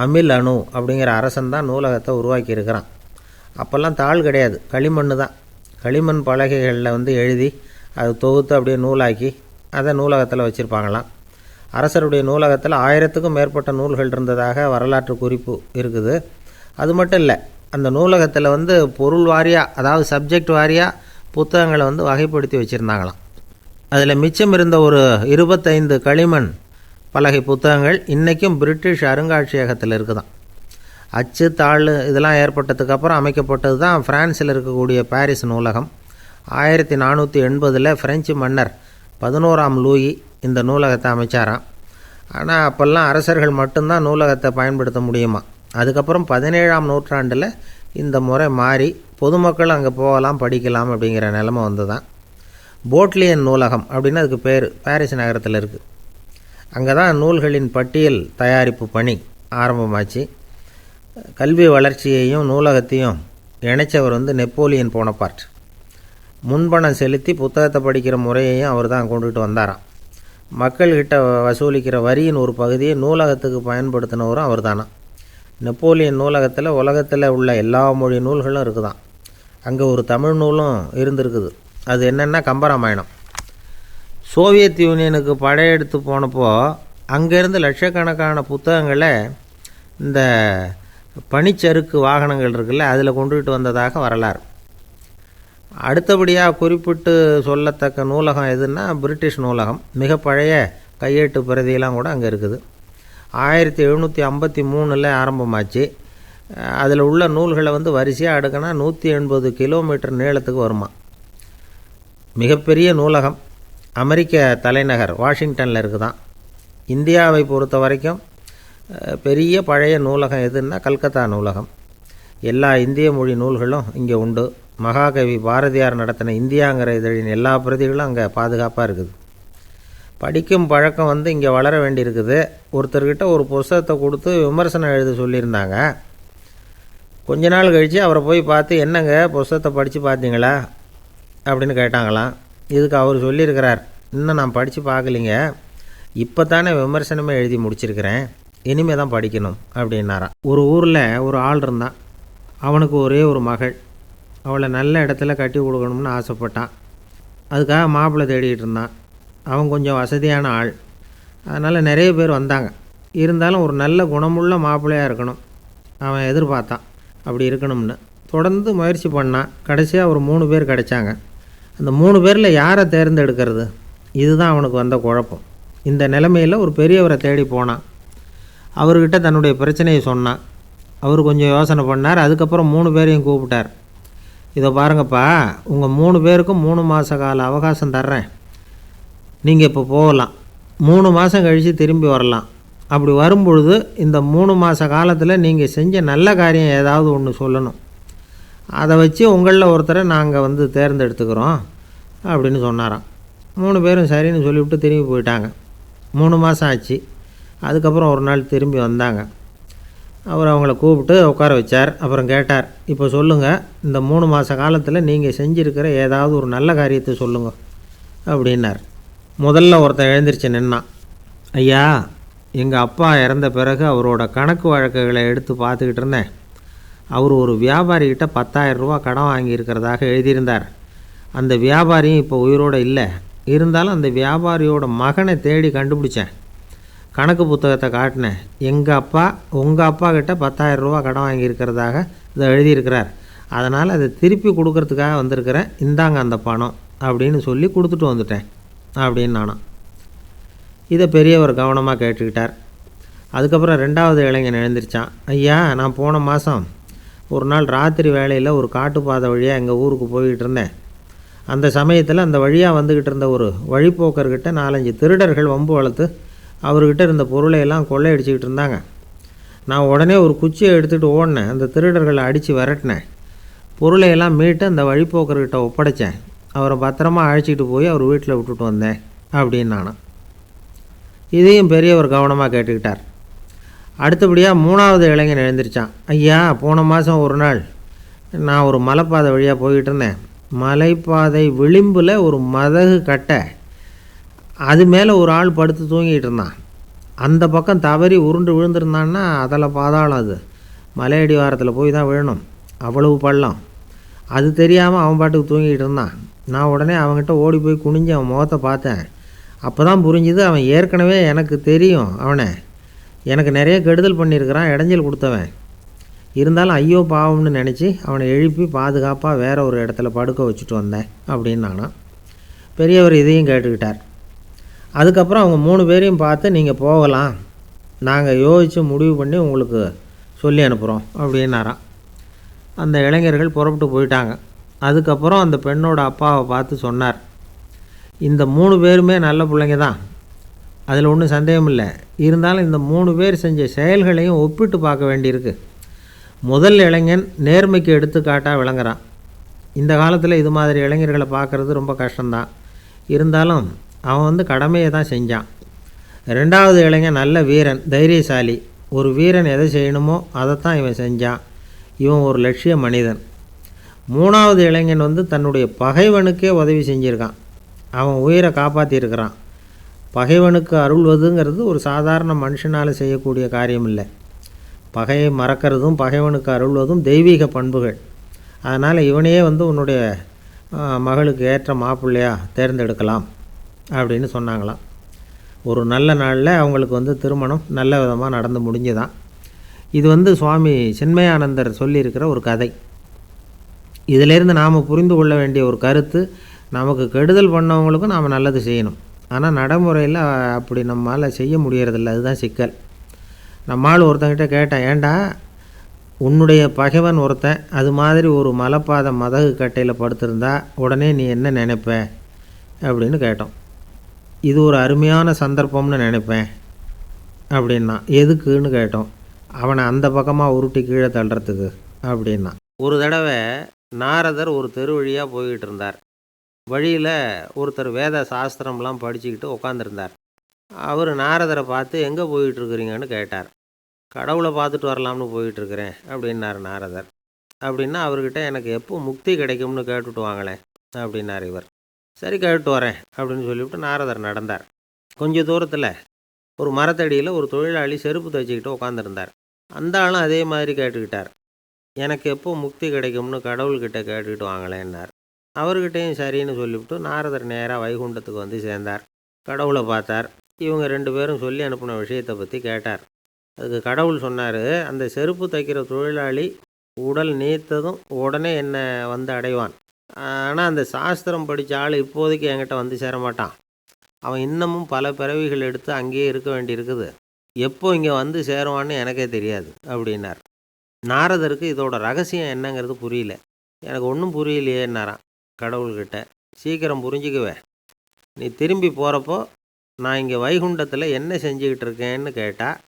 அமில் அணு அப்படிங்கிற அரசன் தான் நூலகத்தை உருவாக்கி இருக்கிறான். அப்போல்லாம் தாள் கிடையாது, களிமண் தான். களிமண் பலகைகளில் எழுதி அது தொகுத்து அப்படியே நூலாக்கி அதை நூலகத்தில் வச்சுருப்பாங்களாம். அரசருடைய நூலகத்தில் 1000த்துக்கும் மேற்பட்ட நூல்கள் இருந்ததாக வரலாற்று குறிப்பு இருக்குது. அது மட்டும் இல்லை, அந்த நூலகத்தில் பொருள் வாரியாக, அதாவது சப்ஜெக்ட் வாரியாக புத்தகங்களை வகைப்படுத்தி வச்சுருந்தாங்களாம். அதில் மிச்சம் இருந்த ஒரு 25 களிமண் பலகை புத்தகங்கள் இன்றைக்கும் பிரிட்டிஷ் அருங்காட்சியகத்தில் இருக்குதான். அச்சு தாள் இதெல்லாம் ஏற்பட்டதுக்கப்புறம் அமைக்கப்பட்டது தான் ஃப்ரான்ஸில் இருக்கக்கூடிய பாரிஸ் நூலகம். 1480 ஃப்ரெஞ்சு மன்னர் 11ஆம் லூயி இந்த நூலகத்தை அமைச்சாராம். ஆனால் அப்போல்லாம் அரசர்கள் மட்டும்தான் நூலகத்தை பயன்படுத்த முடியுமா. அதுக்கப்புறம் 17ஆம் நூற்றாண்டில் இந்த முறை மாறி பொதுமக்கள் அங்கே போகலாம், படிக்கலாம் அப்படிங்கிற நிலைமை தான். போட்லியன் நூலகம் அப்படின்னு அதுக்கு பேர், பாரிஸ் நகரத்தில் இருக்குது. அங்கே தான் நூல்களின் பட்டியல் தயாரிப்பு பணி ஆரம்பமாச்சு. கல்வி வளர்ச்சியையும் நூலகத்தையும் இணைச்சவர் நெப்போலியன் போனபார்ட். முன்பணம் செலுத்தி புத்தகத்தை படிக்கிற முறையையும் அவர் தான் கொண்டுட்டு வந்தாராம். மக்கள்கிட்ட வசூலிக்கிற வரியின் ஒரு பகுதியை நூலகத்துக்கு பயன்படுத்தினவரும் அவர் தானா. நெப்போலியன் நூலகத்தில் உலகத்தில் உள்ள எல்லா மொழி நூல்களும் இருக்குதான். அங்கே ஒரு தமிழ் நூலும் இருந்திருக்குது. அது என்னென்னா கம்பராமாயணம். சோவியத் யூனியனுக்கு படையெடுத்து போனப்போ அங்கேருந்து லட்சக்கணக்கான புத்தகங்களை இந்த பனிச்சறுக்கு வாகனங்கள் இருக்குல்ல, அதில் கொண்டுகிட்டு வந்ததாக வரலாறு. அடுத்தபடியாக குறிப்பிட்டு சொல்லத்தக்க நூலகம் எதுன்னா பிரிட்டிஷ் நூலகம். மிக பழைய கையெழுத்து பிரதியெல்லாம் கூட அங்கே இருக்குது. 1753 ஆரம்பமாச்சு. அதில் உள்ள நூல்களை வரிசையாக அடுக்கினா 180 கிலோமீட்டர் நீளத்துக்கு வருமா. மிகப்பெரிய நூலகம் அமெரிக்க தலைநகர் வாஷிங்டனில் இருக்குதான். இந்தியாவை பொறுத்த வரைக்கும் பெரிய பழைய நூலகம் எதுன்னா கல்கத்தா நூலகம். எல்லா இந்திய மொழி நூல்களும் இங்கே உண்டு. மகாகவி பாரதியார் நடத்தின இந்தியாங்கிற இதழின் எல்லா பிரதிகளும் அங்கே பாதுகாப்பாக இருக்குது. படிக்கும் பழக்கம் இங்கே வளர வேண்டியிருக்குது. ஒருத்தர்கிட்ட ஒரு புஸ்தகத்தை கொடுத்து விமர்சனம் எழுத சொல்லியிருந்தாங்க. கொஞ்ச நாள் கழித்து அவரை போய் பார்த்து, என்னங்க புஸ்தகத்தை படித்து பார்த்தீங்களா அப்படின்னு கேட்டாங்களாம். இதுக்கு அவர் சொல்லியிருக்கிறார், இன்னும் நான் படித்து பார்க்கலிங்க, இப்போ தானே விமர்சனமே எழுதி முடிச்சிருக்கிறேன், இனிமேல் தான் படிக்கணும் அப்படின்னாராம். ஒரு ஊரில் ஒரு ஆள் இருந்தான். அவனுக்கு ஒரே ஒரு மகள். அவளை நல்ல இடத்துல கட்டி கொடுக்கணும்னு ஆசைப்பட்டான். அதுக்காக மாப்பிள்ளை தேடிக்கிட்டு இருந்தான். அவன் கொஞ்சம் வசதியான ஆள், அதனால் நிறைய பேர் வந்தாங்க. இருந்தாலும் ஒரு நல்ல குணமுள்ள மாப்பிள்ளையாக இருக்கணும் அவன் எதிர்பார்த்தான். அப்படி இருக்கணும்னு தொடர்ந்து முயற்சி பண்ணான். கடைசியாக ஒரு 3 பேர் கிடைச்சாங்க. அந்த 3 பேரில் யாரை தேர்ந்தெடுக்கிறது, இதுதான் அவனுக்கு வந்த குழப்பம். இந்த நிலைமையில் ஒரு பெரியவரை தேடி போனான். அவர்கிட்ட தன்னுடைய பிரச்சனையை சொன்னான். அவர் கொஞ்சம் யோசனை பண்ணார். அதுக்கப்புறம் 3 பேரையும் கூப்பிட்டார். இதை பாருங்கப்பா, உங்கள் 3 பேருக்கும் 3 மாத கால அவகாசம் தர்றேன். நீங்கள் இப்போ போகலாம். 3 மாதம் கழித்து திரும்பி வரலாம். அப்படி வரும்பொழுது இந்த 3 மாத காலத்தில் நீங்கள் செஞ்ச நல்ல காரியம் ஏதாவது ஒன்று சொல்லணும். அதை வச்சு உங்களில் ஒருத்தரை நாங்கள் தேர்ந்தெடுத்துக்கிறோம் அப்படின்னு சொன்னாராம். 3 பேரும் சரின்னு சொல்லிவிட்டு திரும்பி போயிட்டாங்க. 3 மாதம் ஆச்சு. அதுக்கப்புறம் ஒரு நாள் திரும்பி வந்தாங்க. அவர் அவங்கள கூப்பிட்டு உட்கார வச்சார். அப்புறம் கேட்டார், இப்போ சொல்லுங்கள், இந்த 3 மாத காலத்தில் நீங்கள் செஞ்சுருக்கிற ஏதாவது ஒரு நல்ல காரியத்தை சொல்லுங்கள் அப்படின்னார். முதல்ல ஒருத்தன் எழுந்திரிச்சு நின்னான். ஐயா, எங்கள் அப்பா இறந்த பிறகு அவரோட கணக்கு வழக்குகளை எடுத்து பார்த்துக்கிட்டு இருந்தேன். அவர் ஒரு வியாபாரிகிட்ட 10,000 ரூபா கடன் வாங்கியிருக்கிறதாக எழுதியிருந்தார். அந்த வியாபாரியும் இப்போ உயிரோடு இல்லை. இருந்தாலும் அந்த வியாபாரியோட மகனை தேடி கண்டுபிடிச்சேன். கணக்கு புத்தகத்தை காட்டினேன். உங்கள் அப்பா கிட்ட 10,000 ரூபா கடன் வாங்கியிருக்கிறதாக இதை எழுதியிருக்கிறார். அதனால் அதை திருப்பி கொடுக்கறதுக்காக வந்திருக்கிறேன். இந்தாங்க அந்த பணம் அப்படின்னு சொல்லி கொடுத்துட்டு வந்துட்டேன் அப்படின்னு நானும். இதை பெரியவர் கவனமாக கேட்டுக்கிட்டார். அதுக்கப்புறம் 2வது இளைஞன் எழுந்திரிச்சான். ஐயா, நான் போன மாதம் ஒரு நாள் ராத்திரி வேளையில் ஒரு காட்டுப்பாதை வழியாக எங்கள் ஊருக்கு போய்கிட்டு இருந்தேன். அந்த சமயத்தில் அந்த வழியாக வந்துக்கிட்டு இருந்த ஒரு வழிப்போக்கர்கிட்ட 4-5 திருடர்கள் வம்பு வளர்த்து அவர்கிட்ட இருந்த பொருளை எல்லாம் கொள்ளையடிச்சிக்கிட்டு இருந்தாங்க. நான் உடனே ஒரு குச்சியை எடுத்துகிட்டு ஓடினேன். அந்த திருடர்களை அடித்து விரட்டினேன். பொருளையெல்லாம் மீட்டு அந்த வழிப்போக்கர்கிட்ட ஒப்படைச்சேன். அவரை பத்திரமா அழைச்சிக்கிட்டு போய் அவர் வீட்டில் விட்டுட்டு வந்தேன் அப்படின்னு நானும். இதையும் பெரியவர் கவனமாக கேட்டுக்கிட்டார். அடுத்தபடியாக 3வது இளைஞன் எழுந்திரிச்சான். ஐயா, போன மாதம் ஒரு நாள் நான் ஒரு மலைப்பாதை வழியாக போய்கிட்டு இருந்தேன். மலைப்பாதை விளிம்பில் ஒரு மதகு கட்டை, அது மேலே ஒரு ஆள் படுத்து தூங்கிட்டு இருந்தான். அந்த பக்கம் தவறி உருண்டு விழுந்திருந்தான்னா அதில் பாதாளம். அது மலையடி வாரத்தில் போய் தான் விழணும். அவ்வளவு பள்ளம். அது தெரியாமல் அவன் பாட்டுக்கு தூங்கிட்டு இருந்தான். நான் உடனே அவன்கிட்ட ஓடி போய் குனிஞ்சு அவன் முகத்தை பார்த்தேன். அப்போ தான் புரிஞ்சுது, அவன் ஏற்கனவே எனக்கு தெரியும். அவனை எனக்கு நிறைய கெடுதல் பண்ணியிருக்கிறான், இடைஞ்சல் கொடுத்தவன். இருந்தாலும் ஐயோ பாவம்னு நினச்சி அவனை எழுப்பி பாதுகாப்பாக வேற ஒரு இடத்துல படுக்க வச்சுட்டு வந்தேன் அப்படின்னு நானும். பெரியவர் இதையும் கேட்டுக்கிட்டார். அதுக்கப்புறம் அவங்க 3 பேரையும் பார்த்து, நீங்கள் போகலாம், நாங்கள் யோசித்து முடிவு பண்ணி உங்களுக்கு சொல்லி அனுப்புகிறோம் அப்படின்னாராம். அந்த இளைஞர்கள் புறப்பட்டு போயிட்டாங்க. அதுக்கப்புறம் அந்த பெண்ணோட அப்பாவை பார்த்து சொன்னார், இந்த 3 பேருமே நல்ல பிள்ளைங்க தான், அதில் ஒன்றும் சந்தேகம் இல்லை. இருந்தாலும் இந்த 3 பேர் செஞ்ச செயல்களையும் ஒப்பிட்டு பார்க்க வேண்டியிருக்கு. முதல் இளைஞன் நேர்மைக்கு எடுத்துக்காட்டாக விளங்குறான். இந்த காலத்தில் இது மாதிரி இளைஞர்களை பார்க்குறது ரொம்ப கஷ்டம்தான். இருந்தாலும் அவன் கடமையை தான் செஞ்சான். 2வது இளைஞன் நல்ல வீரன், தைரியசாலி. ஒரு வீரன் எதை செய்யணுமோ அதைத்தான் இவன் செஞ்சான். இவன் ஒரு லட்சிய மனிதன். 3வது இளைஞன் தன்னுடைய பகைவனுக்கே உதவி செஞ்சுருக்கான். அவன் உயிரை காப்பாற்றியிருக்கிறான். பகைவனுக்கு அருள்வதுங்கிறது ஒரு சாதாரண மனுஷனால் செய்யக்கூடிய காரியம் இல்லை. பகையை மறக்கிறதும் பகைவனுக்கு அருள்வதும் தெய்வீக பண்புகள். அதனால் இவனையே உன்னுடைய மகளுக்கு ஏற்ற மாப்பிள்ளையாக தேர்ந்தெடுக்கலாம் அப்படின்னு சொன்னாங்களாம். ஒரு நல்ல நாளில் அவங்களுக்கு திருமணம் நல்ல விதமாக நடந்து முடிஞ்சுதான். இது சுவாமி சின்மயானந்தர் சொல்லியிருக்கிற ஒரு கதை. இதிலேருந்து நாம் புரிந்து கொள்ள வேண்டிய ஒரு கருத்து, நமக்கு கெடுதல் பண்ணவங்களுக்கும் நாம் நல்லது செய்யணும். ஆனால் நடைமுறையில் அப்படி நம்மளால் செய்ய முடியறதில்ல. அதுதான் சிக்கல். நம்மால் ஒருத்தங்கிட்ட கேட்டேன், ஏண்டா உன்னுடைய பகைவன் ஒருத்தன் அது மாதிரி ஒரு மலைப்பாதை மதகு கட்டையில் படுத்திருந்தா உடனே நீ என்ன நினைப்ப அப்படின்னு கேட்டோம். இது ஒரு அருமையான சந்தர்ப்பம்னு நினைப்பேன் அப்படின்னா. எதுக்குன்னு கேட்டோம். அவனை அந்த பக்கமாக உருட்டி கீழே தள்ளுறதுக்கு அப்படின்னா. ஒரு தடவை நாரதர் ஒரு தெரு வழியாக போய்கிட்டு இருந்தார். வழியில் ஒருத்தர் வேத சாஸ்திரம்லாம் படிச்சுக்கிட்டு உட்காந்துருந்தார். அவர் நாரதரை பார்த்து, எங்கே போயிட்டுருக்குறீங்கன்னு கேட்டார். கடவுளை பார்த்துட்டு வரலாம்னு போயிட்டுருக்கிறேன் அப்படின்னார் நாரதர். அப்படின்னா அவர்கிட்ட, எனக்கு எப்போ முக்தி கிடைக்கும்னு கேட்டுட்டு வாங்களேன் அப்படின்னார் இவர். சரி, கேட்டு வரேன் அப்படின்னு சொல்லிவிட்டு நாரதர் நடந்தார். கொஞ்சம் தூரத்தில் ஒரு மரத்தடியில் ஒரு தொழிலாளி செருப்பு தைச்சிக்கிட்டு உட்காந்துருந்தார். அந்த ஆளும் அதே மாதிரி கேட்டுக்கிட்டார். எனக்கு எப்போ முக்தி கிடைக்கும்னு கடவுள்கிட்ட கேட்டுக்கிட்டு வாங்களேன்னார். அவர்கிட்டையும் சரின்னு சொல்லிவிட்டு நாரதர் நேராக வைகுண்டத்துக்கு சேர்ந்தார். கடவுளை பார்த்தார். இவங்க 2 பேரும் சொல்லி அனுப்பின விஷயத்தை பற்றி கேட்டார். அதுக்கு கடவுள் சொன்னார், அந்த செருப்பு தைக்கிற தொழிலாளி உடல் நீத்ததும் உடனே என்னை அடைவான். ஆனால் அந்த சாஸ்திரம் படித்த ஆள் இப்போதைக்கு என்கிட்ட சேரமாட்டான். அவன் இன்னமும் பல பிறவிகள் எடுத்து அங்கேயே இருக்க வேண்டியிருக்குது. எப்போ இங்கே சேருவான்னு எனக்கே தெரியாது அப்படின்னார். நாரதருக்கு இதோட ரகசியம் என்னங்கிறது புரியல. எனக்கு ஒன்றும் புரியலையேன்னாரான் கடவுள்கிட்ட. சீக்கிரம் புரிஞ்சுக்குவேன், நீ திரும்பி போகிறப்போ நான் இங்கே வைகுண்டத்தில் என்ன செஞ்சுக்கிட்டு இருக்கேன்னு கேட்டால்,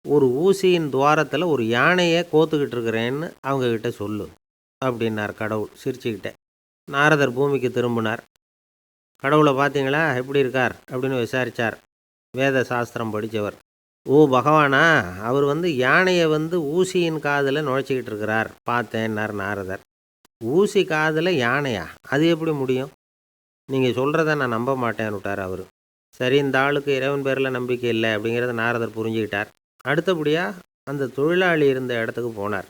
ஒரு ஊசியின் துவாரத்தில் ஒரு யானையை கோத்துக்கிட்டு இருக்கிறேன்னு அவங்கக்கிட்ட சொல்லு அப்படின்னார் கடவுள் சிரிச்சுக்கிட்டே. நாரதர் பூமிக்கு திரும்பினார். கடவுளை பார்த்தீங்களா, எப்படி இருக்கார் அப்படின்னு விசாரித்தார் வேத சாஸ்திரம் படித்தவர். ஓ பகவானா, அவர் யானையை ஊசியின் காதில் நுழைச்சிக்கிட்டு இருக்கிறார் பார்த்தேன்னார் நாரதர். ஊசி காதில் யானையா, அது எப்படி முடியும்? நீங்கள் சொல்கிறத நான் நம்ப மாட்டேன்னு விட்டார் அவர். சரி, இந்த ஆளுக்கு இறைவன் பேரில் நம்பிக்கை இல்லை அப்படிங்கிறத நாரதர் புரிஞ்சுக்கிட்டார். அடுத்தபடியாக அந்த தொழிலாளி இருந்த இடத்துக்கு போனார்.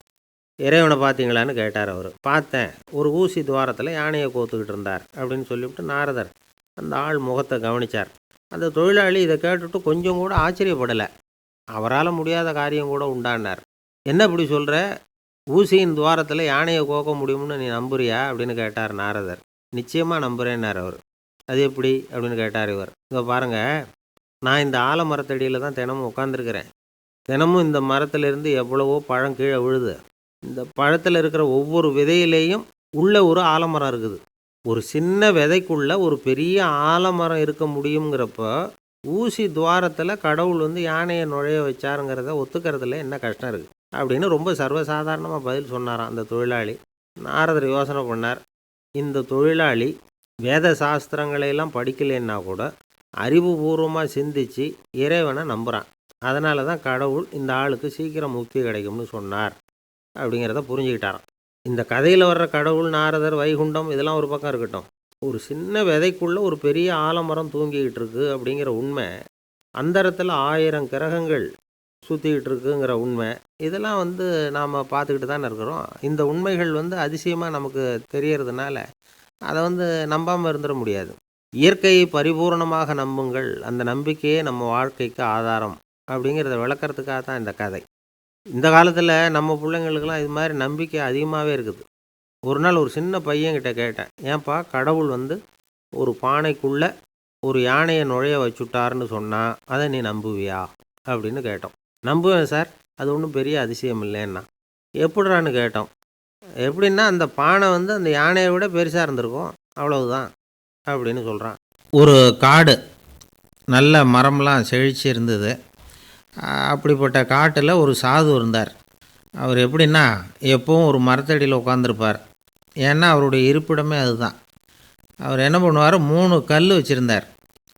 இறைவனை பார்த்தீங்களான்னு கேட்டார் அவர். பார்த்தேன், ஒரு ஊசி துவாரத்தில் யானையை கோத்துக்கிட்டு இருந்தார் அப்படின்னு சொல்லிவிட்டு நாரதர் அந்த ஆள் முகத்தை கவனித்தார். அந்த தொழிலாளி இதை கேட்டுட்டு கொஞ்சம் கூட ஆச்சரியப்படலை. அவரால் முடியாத காரியம் கூட உண்டானார். என்ன இப்படி சொல்கிற, ஊசியின் துவாரத்தில் யானையை கோக்க முடியும்னு நீ நம்புறியா அப்படின்னு கேட்டார் நாரதர். நிச்சயமாக நம்புகிறேன்னார் அவர். அது எப்படி அப்படின்னு கேட்டார் இவர். இங்கே பாருங்கள், நான் இந்த ஆலமரத்தடியில் தான் தினமும் உட்காந்துருக்கிறேன். தினமும் இந்த மரத்திலிருந்து எவ்வளவோ பழம் கீழே விழுது. இந்த பழத்தில் இருக்கிற ஒவ்வொரு விதையிலேயும் உள்ள ஒரு ஆலமரம் இருக்குது. ஒரு சின்ன விதைக்குள்ள ஒரு பெரிய ஆலமரம் இருக்க முடியுங்கிறப்ப ஊசி துவாரத்தில் கடவுள் யானையை நுழைய வச்சாருங்கிறத ஒத்துக்கிறதுல என்ன கஷ்டம் இருக்குது அப்படின்னு ரொம்ப சர்வசாதாரணமாக பதில் சொன்னாராம் அந்த தொழிலாளி. நாரதர் யோசனை பண்ணார். இந்த தொழிலாளி வேத சாஸ்திரங்களையெல்லாம் படிக்கலைன்னா கூட அறிவுபூர்வமாக சிந்தித்து இறைவனை நம்புகிறான். அதனால தான் கடவுள் இந்த ஆளுக்கு சீக்கிரம் முக்தி கிடைக்கும்னு சொன்னார் அப்படிங்கிறத புரிஞ்சுக்கிட்டாராம். இந்த கதையில் வர்ற கடவுள், நாரதர், வைகுண்டம் இதெல்லாம் ஒரு பக்கம் இருக்கட்டும், ஒரு சின்ன விதைக்குள்ளே ஒரு பெரிய ஆலமரம் தூங்கிக்கிட்டு இருக்கு அப்படிங்கிற உண்மை, அந்தரத்தில் 1000 கிரகங்கள் சுற்றிக்கிட்டு இருக்குங்கிற உண்மை, இதெல்லாம் நாம் பார்த்துக்கிட்டு தானே இருக்கிறோம். இந்த உண்மைகள் அதிசயமாக நமக்கு தெரியறதுனால அதை நம்பாமல் இருந்துட முடியாது. இயற்கையை பரிபூர்ணமாக நம்புங்கள், அந்த நம்பிக்கையே நம்ம வாழ்க்கைக்கு ஆதாரம் அப்படிங்கிறத விளக்கறதுக்காக தான் இந்த கதை. இந்த காலத்தில் நம்ம பிள்ளைங்களுக்கெல்லாம் இது மாதிரி நம்பிக்கை அதிகமாகவே இருக்குது. ஒரு நாள் ஒரு சின்ன பையன்கிட்ட கேட்டேன், ஏன்பா கடவுள் ஒரு பானைக்குள்ளே ஒரு யானையை நுழைய வச்சுட்டாருன்னு சொன்னால் அதை நீ நம்புவியா அப்படின்னு கேட்டோம். நம்புவேன் சார், அது ஒன்றும் பெரிய அதிசயம் இல்லைன்னா. எப்படிறான்னு கேட்டோம். எப்படின்னா அந்த பானை அந்த யானையை விட பெருசாக இருந்திருக்கும், அவ்வளவுதான் அப்படின்னு சொல்கிறான். ஒரு காடு, நல்ல மரம்லாம் செழிச்சு இருந்தது. அப்படிப்பட்ட காட்டில் ஒரு சாது இருந்தார். அவர் எப்படின்னா எப்பவும் ஒரு மரத்தடியில் உட்காந்துருப்பார். ஏன்னா அவருடைய இருப்பிடமே அதுதான். அவர் என்ன பண்ணுவார், 3 கல் வச்சுருந்தார்.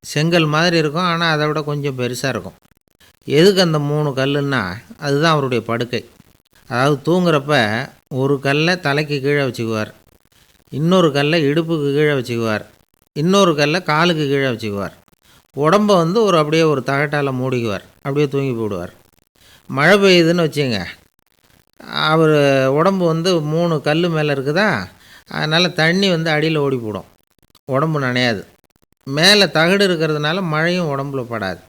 செங்கல் மாதிரி இருக்கும், ஆனால் அதை விட கொஞ்சம் பெருசாக இருக்கும். எதுக்கு அந்த 3 கல்லுன்னா அதுதான் அவருடைய படுக்கை. அதாவது தூங்குறப்ப ஒரு கல்லை தலைக்கு கீழே வச்சுக்குவார், இன்னொரு கல்லை இடுப்புக்கு கீழே வச்சுக்குவார், இன்னொரு கல்லை காலுக்கு கீழே வச்சுக்குவார். உடம்பை அப்படியே ஒரு தகட்டால் மூடிக்குவார், அப்படியே தூங்கி போடுவார். மழை பெய்யுதுன்னு வச்சுங்க, அவர் உடம்பு 3 கல் மேலே இருக்குதா, அதனால் தண்ணி அடியில் ஓடி போடும், உடம்பு நனையாது. மேலே தகடு இருக்கிறதுனால மழையும் உடம்புல படாது.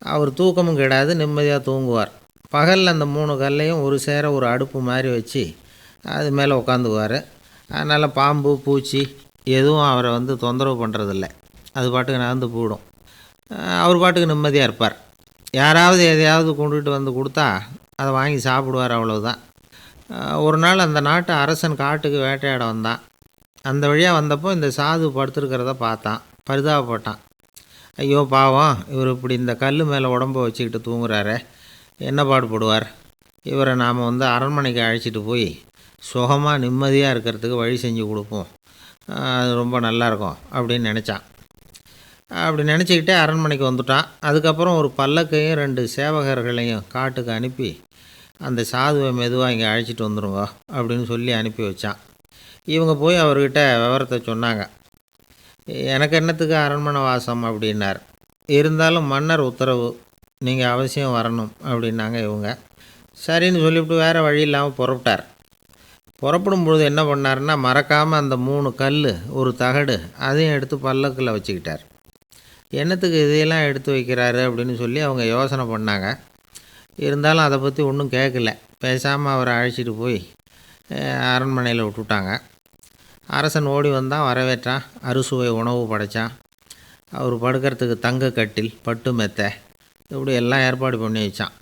அவர் தூக்கமும் கெடாது, நிம்மதியாக தூங்குவார். பகலில் அந்த 3 கல்லையும் ஒரு சேர ஒரு அடுப்பு மாதிரி வச்சு அது மேலே உட்காந்துக்குவார். அதனால் பாம்பு பூச்சி எதுவும் அவரை தொந்தரவு பண்ணுறதில்ல, அது பாட்டுக்கு நகர்ந்து போயிடும். அவர் பாட்டுக்கு நிம்மதியாக இருப்பார். யாராவது எதையாவது கொண்டுகிட்டு கொடுத்தா அதை வாங்கி சாப்பிடுவார், அவ்வளவுதான். ஒரு நாள் அந்த நாட்டு அரசன் காட்டுக்கு வேட்டையாட வந்தான். அந்த வழியாக வந்தப்போ இந்த சாது படுத்துருக்கிறத பார்த்தான், பரிதாபப்பட்டான். ஐயோ பாவம், இவர் இப்படி இந்த கல் மேலே உடம்பை வச்சுக்கிட்டு தூங்குறாரு, என்ன பாடுபடுவார், இவரை நாம் அரண்மனைக்கு அழைச்சிட்டு போய் சுகமாக நிம்மதியாக இருக்கிறதுக்கு வழி செஞ்சு கொடுப்போம், அது ரொம்ப நல்லாயிருக்கும் அப்படின்னு நினச்சான். அப்படி நினச்சிக்கிட்டே அரண்மனைக்கு வந்துட்டான். அதுக்கப்புறம் ஒரு பல்லக்கையும் 2 சேவகர்களையும் காட்டுக்கு அனுப்பி அந்த சாதுவை மெதுவாக இங்கே அழைச்சிட்டு வந்துடுங்க அப்படின்னு சொல்லி அனுப்பி வச்சான். இவங்க போய் அவர்கிட்ட விவரத்தை சொன்னாங்க. எனக்கு என்னத்துக்கு அரண்மனை வாசம் அப்படின்னார். இருந்தாலும் மன்னர் உத்தரவு, நீங்கள் அவசியம் வரணும் அப்படின்னாங்க இவங்க. சரின்னு சொல்லிவிட்டு வேறு வழி இல்லாமல் புறப்பட்டார். புறப்படும் பொழுது என்ன பண்ணார்னா, மறக்காமல் அந்த 3 கல் ஒரு தகடு அதையும் எடுத்து பல்லக்கில் வச்சுக்கிட்டார். என்னத்துக்கு இதையெல்லாம் எடுத்து வைக்கிறாரு அப்படின்னு சொல்லி அவங்க யோசனை பண்ணாங்க. இருந்தாலும் அதை பற்றி ஒன்றும் கேட்கல. பேசாமல் அவரை அழைச்சிட்டு போய் அரண்மனையில் விட்டுட்டாங்க. அரசன் ஓடி வந்தான், வரவேற்றான், அறுசுவை உணவு படைத்தான். அவர் படுக்கிறதுக்கு தங்க கட்டில், பட்டு மெத்தை, இப்படி எல்லாம் ஏற்பாடு பண்ணி வச்சான்.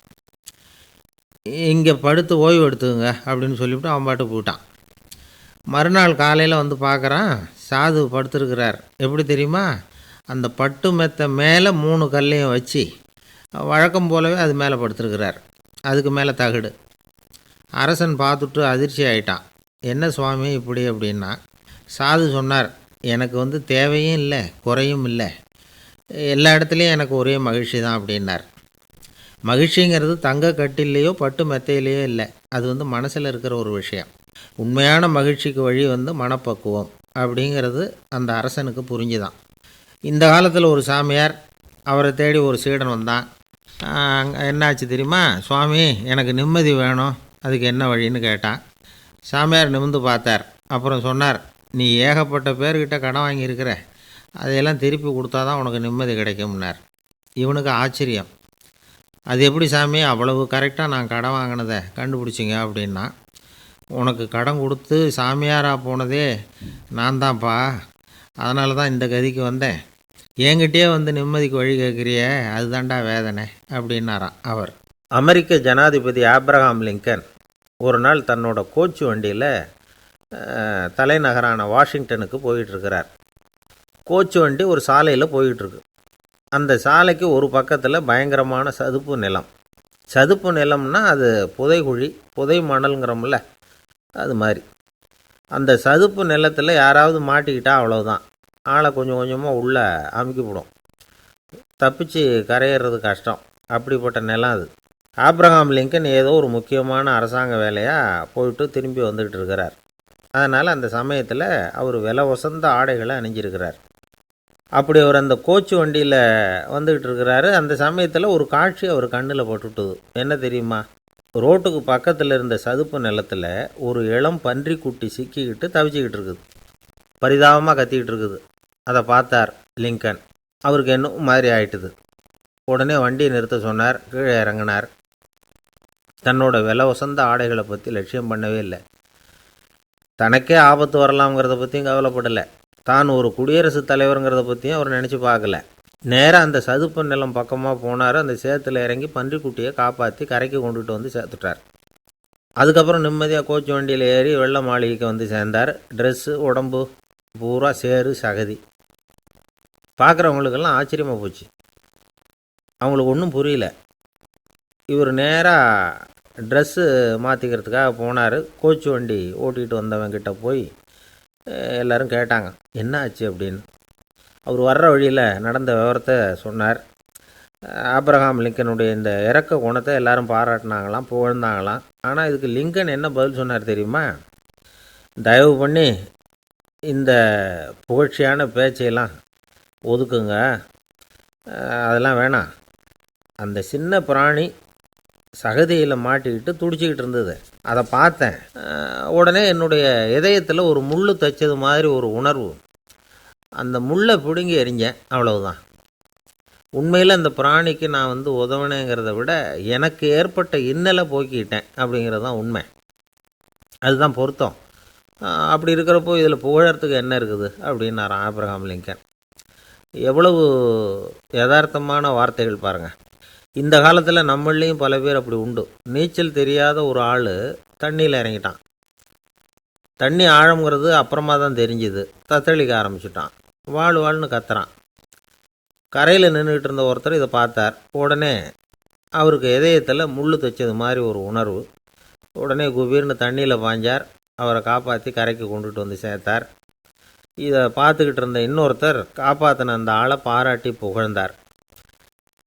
இங்கே படுத்து ஓய்வு எடுத்துங்க அப்படின்னு சொல்லிவிட்டு அவன் பாட்டு போயிட்டான். மறுநாள் காலையில் பார்க்குறான், சாது படுத்துருக்கிறார். எப்படி தெரியுமா, அந்த பட்டு மெத்தை மேலே 3 கல்லையும் வச்சு வழக்கம் போலவே அது மேலே படுத்துருக்கிறார். அதுக்கு மேலே தகடு. அரசன் பார்த்துட்டு அதிர்ச்சி ஆகிட்டான். என்ன சுவாமி இப்படி அப்படின்னா, சாது சொன்னார், எனக்கு தேவையும் இல்லை குறையும் இல்லை, எல்லா இடத்துலையும் எனக்கு ஒரே மகிழ்ச்சி தான் அப்படின்னார். மகிழ்ச்சிங்கிறது தங்க கட்டிலேயோ பட்டு மெத்தையிலேயோ இல்லை, அது மனசில் இருக்கிற ஒரு விஷயம். உண்மையான மகிழ்ச்சிக்கு வழி மனப்பக்குவம் அப்படிங்கிறது அந்த அரசனுக்கு புரிஞ்சுதான். இந்த காலத்தில் ஒரு சாமியார் அவரை தேடி ஒரு சீடன் வந்தான். என்னாச்சு தெரியுமா? சுவாமி, எனக்கு நிம்மதி வேணும், அதுக்கு என்ன வழின்னு கேட்டான். சாமியார் நிமிர்ந்து பார்த்தார். அப்புறம் சொன்னார், நீ ஏகப்பட்ட பேர்கிட்ட கடன் வாங்கியிருக்கிற, அதையெல்லாம் திருப்பி கொடுத்தா தான் உனக்கு நிம்மதி கிடைக்கும்னார். இவனுக்கு ஆச்சரியம். அது எப்படி சாமி, அவ்வளவு கரெக்டாக நான் கடன் வாங்கினதை கண்டுபிடிச்சிங்க அப்படின்னா, உனக்கு கடன் கொடுத்து சாமியாராக போனதே நான் தான்ப்பா, அதனால தான் இந்த கதிக்கு வந்தேன். என்கிட்டயே வந்து நிம்மதிக்கு வழி கேட்குறிய, அதுதான்டா வேதனை அப்படின்னாராம் அவர். அமெரிக்க ஜனாதிபதி ஆப்ரஹாம் லிங்கன் ஒரு நாள் தன்னோட கோச்சு வண்டியில் தலைநகரான வாஷிங்டனுக்கு போயிட்டுருக்கிறார். கோச்சு வண்டி ஒரு சாலையில் போயிட்டுருக்கு. அந்த சாலைக்கு ஒரு பக்கத்தில் பயங்கரமான சதுப்பு நிலம். சதுப்பு நிலம்னா அது புதைகுழி, புதை மணல்ங்கிறோம்ல, அது மாதிரி. அந்த சதுப்பு நிலத்தில் யாராவது மாட்டிக்கிட்டா அவ்வளோதான், ஆளை கொஞ்சம் கொஞ்சமாக உள்ளே அமுக்கிவிடும். தப்பிச்சு கரையிறது கஷ்டம். அப்படிப்பட்ட நிலம் அது. ஆப்ரஹாம் லிங்கன் ஏதோ ஒரு முக்கியமான அரசாங்க வேலையாக போயிட்டு திரும்பி வந்துக்கிட்டு இருக்கிறார். அதனால் அந்த சமயத்தில் அவர் விலை உசந்த ஆடைகளை அணிஞ்சிருக்கிறார். அப்படி அவர் அந்த கோச்சு வண்டியில் வந்துக்கிட்டு இருக்கிறாரு. அந்த சமயத்தில் ஒரு காட்சி அவர் கண்ணில் பட்டுட்டுது. என்ன தெரியுமா? ரோட்டுக்கு பக்கத்தில் இருந்த சதுப்பு நிலத்தில் ஒரு இளம் பன்றிக்குட்டி சிக்கிக்கிட்டு தவிச்சிக்கிட்டு இருக்குது. பரிதாபமாக கத்திக்கிட்டு இருக்குது. அதை பார்த்தார் லிங்கன். அவருக்கு என்ன மாதிரி ஆயிட்டுது. உடனே வண்டியை நிறுத்த சொன்னார். கீழே இறங்கினார். தன்னோட விலை உசந்த ஆடைகளை பற்றி லட்சியம் பண்ணவே இல்லை. தனக்கே ஆபத்து வரலாம்ங்கிறத பற்றியும் கவலைப்படலை. தான் ஒரு குடியரசுத் தலைவருங்கிறத பற்றியும் அவர் நினச்சி பார்க்கல. நேராக அந்த சதுப்பு நிலம் பக்கமாக போனார். அந்த சேத்துல இறங்கி பன்றிக்குட்டியை காப்பாற்றி கரைக்கு கொண்டுட்டு வந்து சேர்த்துட்டார். அதுக்கப்புறம் நிம்மதியாக கோச்சு வண்டியில் ஏறி வெள்ளை மாளிகைக்கு வந்து சேர்ந்தார். ட்ரெஸ்ஸு, உடம்பு பூரா சேறு சகதி. பார்க்குறவங்களுக்கெல்லாம் ஆச்சரியமாக போச்சு. அவங்களுக்கு ஒன்றும் புரியல. இவர் நேராக ட்ரெஸ்ஸு மாற்றிக்கிறதுக்காக போனார். கோச்சு வண்டி ஓட்டிகிட்டு வந்தவங்கிட்ட போய் எல்லோரும் கேட்டாங்க, என்ன ஆச்சு அப்படின்னு. அவர் வர்ற வழியில் நடந்த விவரத்தை சொன்னார். ஆப்ரஹாம் லிங்கனுடைய இந்த இறக்க குணத்தை எல்லாரும் பாராட்டினாங்களாம், புகழ்ந்தாங்களாம். ஆனால் இதுக்கு லிங்கன் என்ன பதில் சொன்னார் தெரியுமா? தயவு பண்ணி இந்த புகழ்ச்சியான பேச்சையெல்லாம் ஒதுக்குங்க, அதெல்லாம் வேணாம். அந்த சின்ன பிராணி சகதியில் மாட்டிக்கிட்டு துடிச்சிக்கிட்டு இருந்தது, அதை பார்த்தேன். உடனே என்னுடைய இதயத்தில் ஒரு முள் தைச்சது மாதிரி ஒரு உணர்வு. அந்த முள்ளை பிடுங்கி எறிஞ்சேன், அவ்வளவுதான். உண்மையில் அந்த பிராணிக்கு நான் உதவினேங்கிறத விட எனக்கு ஏற்பட்ட இன்னலை போக்கிட்டேன் அப்படிங்கிறது தான் உண்மை. அதுதான் பொருத்தம். அப்படி இருக்கிறப்போ இதில் புகழறதுக்கு என்ன இருக்குது அப்படின்னாராம் ஆப்ரஹாம் லிங்கன். எவ்வளவு யதார்த்தமான வார்த்தைகள் பாருங்கள். இந்த காலத்தில் நம்மளையும் பல பேர் அப்படி உண்டு. நீச்சல் தெரியாத ஒரு ஆள் தண்ணியில் இறங்கிட்டான். தண்ணி ஆழங்கிறது அப்புறமா தான் தெரிஞ்சுது. தத்தளிக்க ஆரம்பிச்சிட்டான். வாழ்னு கத்துறான். கரையில் நின்றுக்கிட்டு இருந்த ஒருத்தர் இதை பார்த்தார். உடனே அவருக்கு இதயத்தில் முள் தைச்சது மாதிரி ஒரு உணர்வு. உடனே குபீர்னு தண்ணியில் பாய்ஞ்சார். அவரை காப்பாற்றி கரைக்கு கொண்டுட்டு வந்து சேர்த்தார். இதை பார்த்துக்கிட்டு இருந்த இன்னொருத்தர் காப்பாற்றின அந்த ஆளை பாராட்டி புகழ்ந்தார்.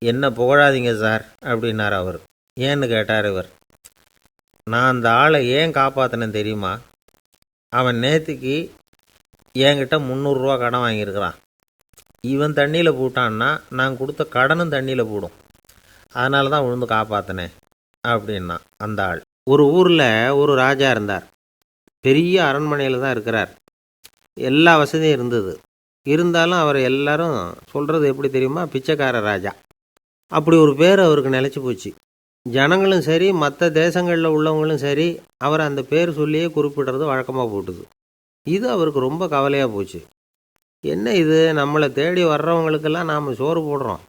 என்ன புகழாதீங்க சார் அப்படின்னார் அவர். ஏன்னு கேட்டார் இவர். நான் அந்த ஆளை ஏன் காப்பாற்றினேன் தெரியுமா? அவன் நேற்றுக்கு என்கிட்ட 300 ரூபா கடன் வாங்கியிருக்கிறான். இவன் தண்ணியில் போட்டான்னா நான் கொடுத்த கடனும் தண்ணியில் போடும். அதனால தான் விழுந்து காப்பாற்றினேன் அப்படின்னா அந்த ஆள். ஒரு ஊரில் ஒரு ராஜா இருந்தார். பெரிய அரண்மனையில் தான் இருக்கிறார். எல்லா வசதியும் இருந்தது. இருந்தாலும் அவர் எல்லாரும் சொல்கிறது எப்படி தெரியுமா? பிச்சைக்கார ராஜா. அப்படி ஒரு பேர் அவருக்கு நிலச்சி போச்சு. ஜனங்களும் சரி, மற்ற தேசங்களில் உள்ளவங்களும் சரி, அவர் அந்த பேர் சொல்லியே குறிப்பிடுறது வழக்கமாக போட்டுது. இது அவருக்கு ரொம்ப கவலையாக போச்சு. என்ன இது, நம்மளை தேடி வர்றவங்களுக்கெல்லாம் நாம் சோறு போடுறோம்.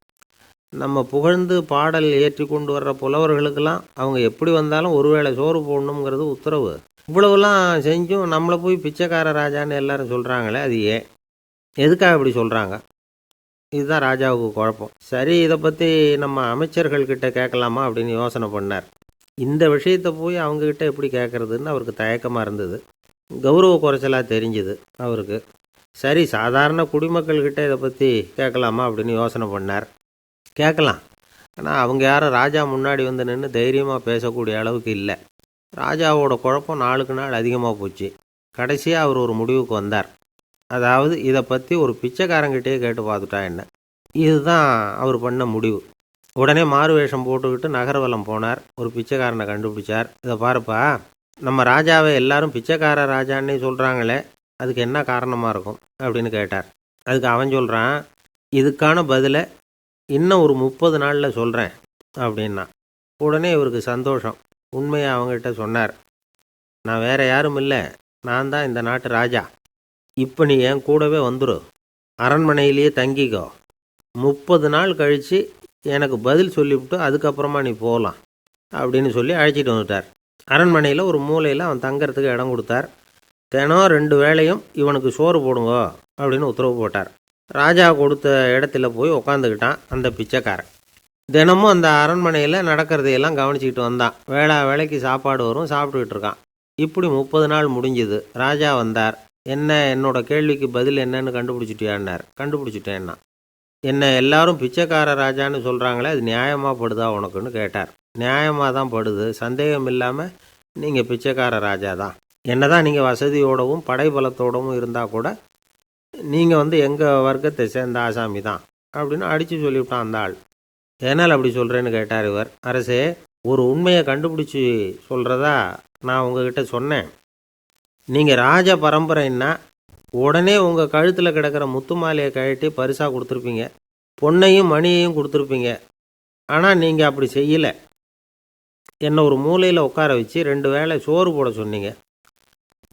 நம்ம புகழ்ந்து பாடல் ஏற்றி கொண்டு வர்ற புலவர்களுக்கெல்லாம் அவங்க எப்படி வந்தாலும் ஒருவேளை சோறு போடணுங்கிறது உத்தரவு. இவ்வளவுலாம் செஞ்சும் நம்மளை போய் பிச்சைக்கார ராஜான்னு எல்லாரும் சொல்கிறாங்களே, அது ஏன்? எதுக்காக இப்படி சொல்கிறாங்க? இதுதான் ராஜாவுக்கு குழப்பம். சரி, இதை பற்றி நம்ம அமைச்சர்கள்கிட்ட கேட்கலாமா அப்படின்னு யோசனை பண்ணார். இந்த விஷயத்தை போய் அவங்கக்கிட்ட எப்படி கேட்குறதுன்னு அவருக்கு தயக்கமாக இருந்தது. கௌரவ குறைச்சலாக தெரிஞ்சுது அவருக்கு. சரி, சாதாரண குடிமக்கள்கிட்ட இதை பற்றி கேட்கலாமா அப்படின்னு யோசனை பண்ணார். கேட்கலாம். ஆனால் அவங்க யாரும் ராஜா முன்னாடி வந்து நின்று தைரியமாக பேசக்கூடிய அளவுக்கு இல்லை. ராஜாவோட குழப்பம் நாளுக்கு நாள் அதிகமாக போச்சு. கடைசியாக அவர் ஒரு முடிவுக்கு வந்தார். அதாவது இதை பற்றி ஒரு பிச்சைக்காரங்கிட்டே கேட்டு பார்த்துட்டா என்ன. இதுதான் அவர் பண்ண முடிவு. உடனே மாறு வேஷம் போட்டுக்கிட்டு நகர்வலம் போனார். ஒரு பிச்சைக்காரனை கண்டுபிடிச்சார். இதை பாருப்பா, நம்ம ராஜாவை எல்லாரும் பிச்சைக்கார ராஜான்னே சொல்கிறாங்களே, அதுக்கு என்ன காரணமாக இருக்கும் அப்படின்னு கேட்டார். அதுக்கு அவன் சொல்கிறான், இதுக்கான பதிலை இன்னும் ஒரு 30 நாளில் சொல்கிறேன் அப்படின்னா. உடனே இவருக்கு சந்தோஷம். உண்மையை அவங்ககிட்ட சொன்னார். நான் வேறு யாரும் இல்லை, நான் தான் இந்த நாட்டு ராஜா. இப்போ நீ என் கூடவே வந்துடு, அரண்மனையிலேயே தங்கிக்கோ. 30 நாள் கழித்து எனக்கு பதில் சொல்லிவிட்டு அதுக்கப்புறமா நீ போகலாம் அப்படின்னு சொல்லி அழைச்சிட்டு வந்துட்டார். அரண்மனையில் ஒரு மூலையில் அவன் தங்கறதுக்கு இடம் கொடுத்தார். தினம் 2 வேளையும் இவனுக்கு சோறு போடுங்க அப்படின்னு உத்தரவு போட்டார். ராஜா கொடுத்த இடத்துல போய் உக்காந்துக்கிட்டான் அந்த பிச்சைக்காரன். தினமும் அந்த அரண்மனையில் நடக்கிறதையெல்லாம் கவனிச்சிக்கிட்டு வந்தான். வேளைக்கு சாப்பாடு வரும், சாப்பிட்டுக்கிட்டு இருக்கான். இப்படி 30 நாள் முடிஞ்சுது. ராஜா வந்தார். என்ன, என்னோட கேள்விக்கு பதில் என்னன்னு கண்டுபிடிச்சிட்டியான்னார். கண்டுபிடிச்சிட்டேன்னா. என்ன எல்லாரும் பிச்சைக்கார ராஜான்னு சொல்கிறாங்களே, அது நியாயமாக படுதா உனக்குன்னு கேட்டார். நியாயமாக தான் படுது, சந்தேகம் இல்லாமல் நீங்கள் பிச்சைக்கார ராஜா தான். என்ன தான் நீங்கள் வசதியோடவும் படைபலத்தோடவும் இருந்தால் கூட நீங்கள் எங்கள் வர்க்கத்தை சேர்ந்த ஆசாமி தான் அப்படின்னு அடித்து சொல்லிவிட்டான் அந்த ஆள். ஏனால் அப்படி சொல்கிறேன்னு கேட்டார் இவர். அரசே, ஒரு உண்மையை கண்டுபிடிச்சி சொல்கிறதா நான் உங்ககிட்ட சொன்னேன். நீங்கள் ராஜ பரம்பரைன்னா உடனே உங்கள் கழுத்தில் கிடக்கிற முத்து மாலையை கழட்டி பரிசாக கொடுத்துருப்பீங்க, பொன்னையும் மணியையும் கொடுத்துருப்பீங்க. ஆனால் நீங்கள் அப்படி செய்யலை. என்னை ஒரு மூலையில் உட்கார வச்சு 2 வேளை சோறு போட சொன்னீங்க.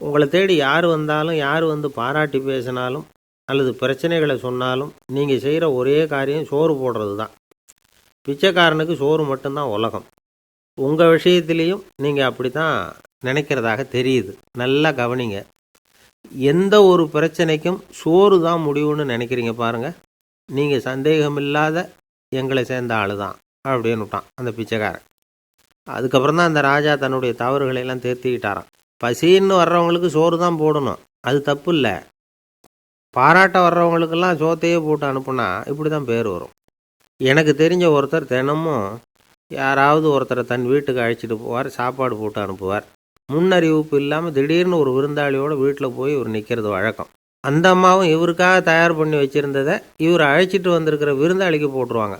உங்களை தேடி யார் வந்தாலும், யார் பாராட்டி பேசினாலும் அல்லது பிரச்சனைகளை சொன்னாலும் நீங்கள் செய்கிற ஒரே காரியம் சோறு போடுறது தான். பிச்சைக்காரனுக்கு சோறு மட்டும்தான் உலகம். உங்கள் விஷயத்துலேயும் நீங்கள் அப்படி தான் நினைக்கிறதாக தெரியுது. நல்லா கவனிங்க. எந்த ஒரு பிரச்சனைக்கும் சோறு தான் முடிவுன்னு நினைக்கிறீங்க பாருங்கள். நீங்கள் சந்தேகமில்லாத எங்களை சேர்ந்த ஆள் தான் அப்படின்னு விட்டான் அந்த பிச்சைக்காரன். அதுக்கப்புறம் தான் அந்த ராஜா தன்னுடைய தவறுகளையெல்லாம் தேர்த்திக்கிட்டாராம். பசின்னு வர்றவங்களுக்கு சோறு தான் போடணும், அது தப்பு இல்லை. பாராட்ட வர்றவங்களுக்கெல்லாம் சோத்தையே போட்டு அனுப்புனா இப்படி தான் பேர் வரும். எனக்கு தெரிஞ்ச ஒருத்தர் தினமும் யாராவது ஒருத்தரை தன் வீட்டுக்கு அழைச்சிட்டு போவார், சாப்பாடு போட்டு அனுப்புவார். முன்னறிவிப்பு இல்லாமல் திடீர்னு ஒரு விருந்தாளியோட வீட்டில் போய் இவர் நிற்கிறது வழக்கம். அந்த அம்மாவும் இவருக்காக தயார் பண்ணி வச்சுருந்ததை இவர் அழைச்சிட்டு வந்திருக்கிற விருந்தாளிக்கு போட்டுருவாங்க.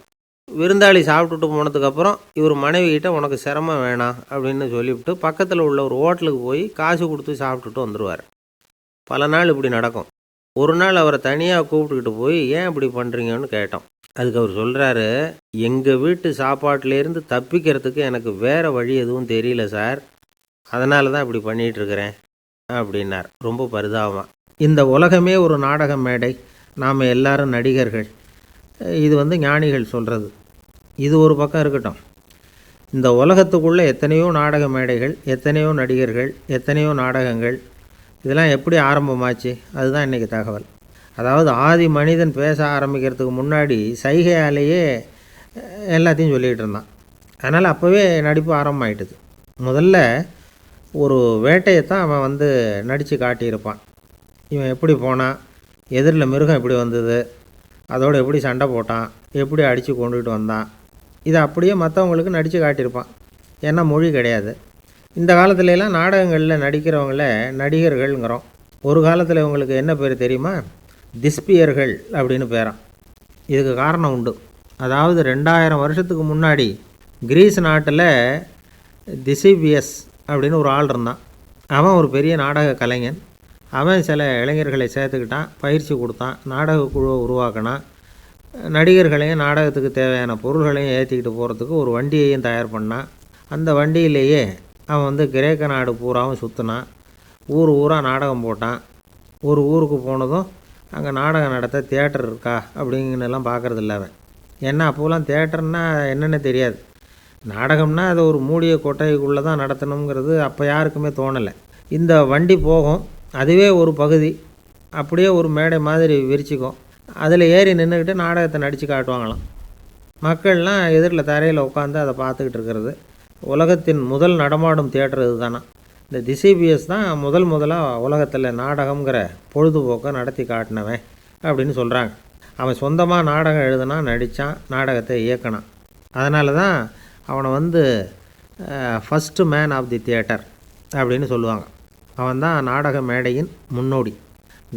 விருந்தாளி சாப்பிட்டுட்டு போனதுக்கப்புறம் இவர் மனைவிகிட்ட உனக்கு சிரமம் வேணாம் அப்படின்னு சொல்லிவிட்டு பக்கத்தில் உள்ள ஒரு ஹோட்டலுக்கு போய் காசு கொடுத்து சாப்பிட்டுட்டு வந்துடுவார். பல நாள் இப்படி நடக்கும். ஒரு நாள் அவரை தனியாக கூப்பிட்டுக்கிட்டு போய் ஏன் இப்படி பண்ணுறீங்கன்னு கேட்டோம். அதுக்கு அவர் சொல்கிறாரு, எங்கள் வீட்டு சாப்பாட்டிலேருந்து தப்பிக்கிறதுக்கு எனக்கு வேறு வழி எதுவும் தெரியல சார், அதனால தான் இப்படி பண்ணிகிட்ருக்கிறேன் அப்படின்னார் ரொம்ப பரிதாபமாக. இந்த உலகமே ஒரு நாடக மேடை, நாம் எல்லாரும் நடிகர்கள். இது ஞானிகள் சொல்கிறது. இது ஒரு பக்கம் இருக்கட்டும். இந்த உலகத்துக்குள்ளே எத்தனையோ நாடக மேடைகள், எத்தனையோ நடிகர்கள், எத்தனையோ நாடகங்கள், இதெல்லாம் எப்படி ஆரம்பமாச்சு, அதுதான் இன்றைக்கி தகவல். அதாவது ஆதி மனிதன் பேச ஆரம்பிக்கிறதுக்கு முன்னாடி சைகையாலேயே எல்லாத்தையும் சொல்லிகிட்டு இருந்தான். அதனால் அப்போவே நடிப்பு ஆரம்பமாயிட்டுது. முதல்ல ஒரு வேட்டையை தான் அவன் நடித்து காட்டியிருப்பான். இவன் எப்படி போனான், எதிரில் மிருகம் எப்படி வந்தது, அதோடு எப்படி சண்டை போட்டான், எப்படி அடித்து கொண்டுகிட்டு வந்தான், இதை அப்படியே மற்றவங்களுக்கு நடித்து காட்டியிருப்பான். ஏன்னா மொழி கிடையாது. இந்த காலத்துலலாம் நாடகங்களில் நடிக்கிறவங்கள நடிகர்கள்ங்கிறோம். ஒரு காலத்தில் இவங்களுக்கு என்ன பேர் தெரியுமா? திஸ்பியர்கள் அப்படின்னு பேரான். இதுக்கு காரணம் உண்டு. அதாவது 2000 வருஷத்துக்கு முன்னாடி கிரீஸ் நாட்டில் திசிபியஸ் அப்படின்னு ஒரு ஆள் இருந்தான். அவன் ஒரு பெரிய நாடக கலைஞன். அவன் சில இளைஞர்களை சேர்த்துக்கிட்டான், பயிற்சி கொடுத்தான், நாடக குழுவை உருவாக்கினான். நடிகர்களையும் நாடகத்துக்கு தேவையான பொருள்களையும் ஏற்றிக்கிட்டு போகிறதுக்கு ஒரு வண்டியையும் தயார் பண்ணான். அந்த வண்டியிலேயே அவன் கிரேக்க நாடு பூராவும் சுற்றினான். ஊர் ஊராக நாடகம் போட்டான். ஒரு ஊருக்கு போனதும் அங்கே நாடகம் நடத்த தியேட்டர் இருக்கா அப்படிங்கன்னெல்லாம் பார்க்குறதில்ல அவன். ஏன்னா அப்போலாம் தியேட்டர்னா என்னென்ன தெரியாது. நாடகம்னா அதை ஒரு மூடிய கொட்டைக்குள்ளே தான் நடத்தணுங்கிறது அப்போ யாருக்குமே தோணலை. இந்த வண்டி போகும், அதுவே ஒரு பகுதி அப்படியே ஒரு மேடை மாதிரி விரிச்சிக்கும். அதில் ஏறி நின்றுக்கிட்டு நாடகத்தை நடித்து காட்டுவாங்களாம். மக்கள்லாம் எதிரில் தரையில் உட்காந்து அதை பார்த்துக்கிட்டு இருக்கிறது. உலகத்தின் முதல் நடமாடும் தியேட்டர் இது தானே. இந்த திசிபியஸ் தான் முதலாக உலகத்தில் நாடகங்கிற பொழுதுபோக்கை நடத்தி காட்டினவன் அப்படின்னு சொல்கிறாங்க. அவன் சொந்தமாக நாடகம் எழுதுனான், நடித்தான், நாடகத்தை இயக்கினான். அதனால தான் அவனை first man of the theatre அப்படின்னு சொல்லுவாங்க. அவன் தான் நாடக மேடையின் முன்னோடி.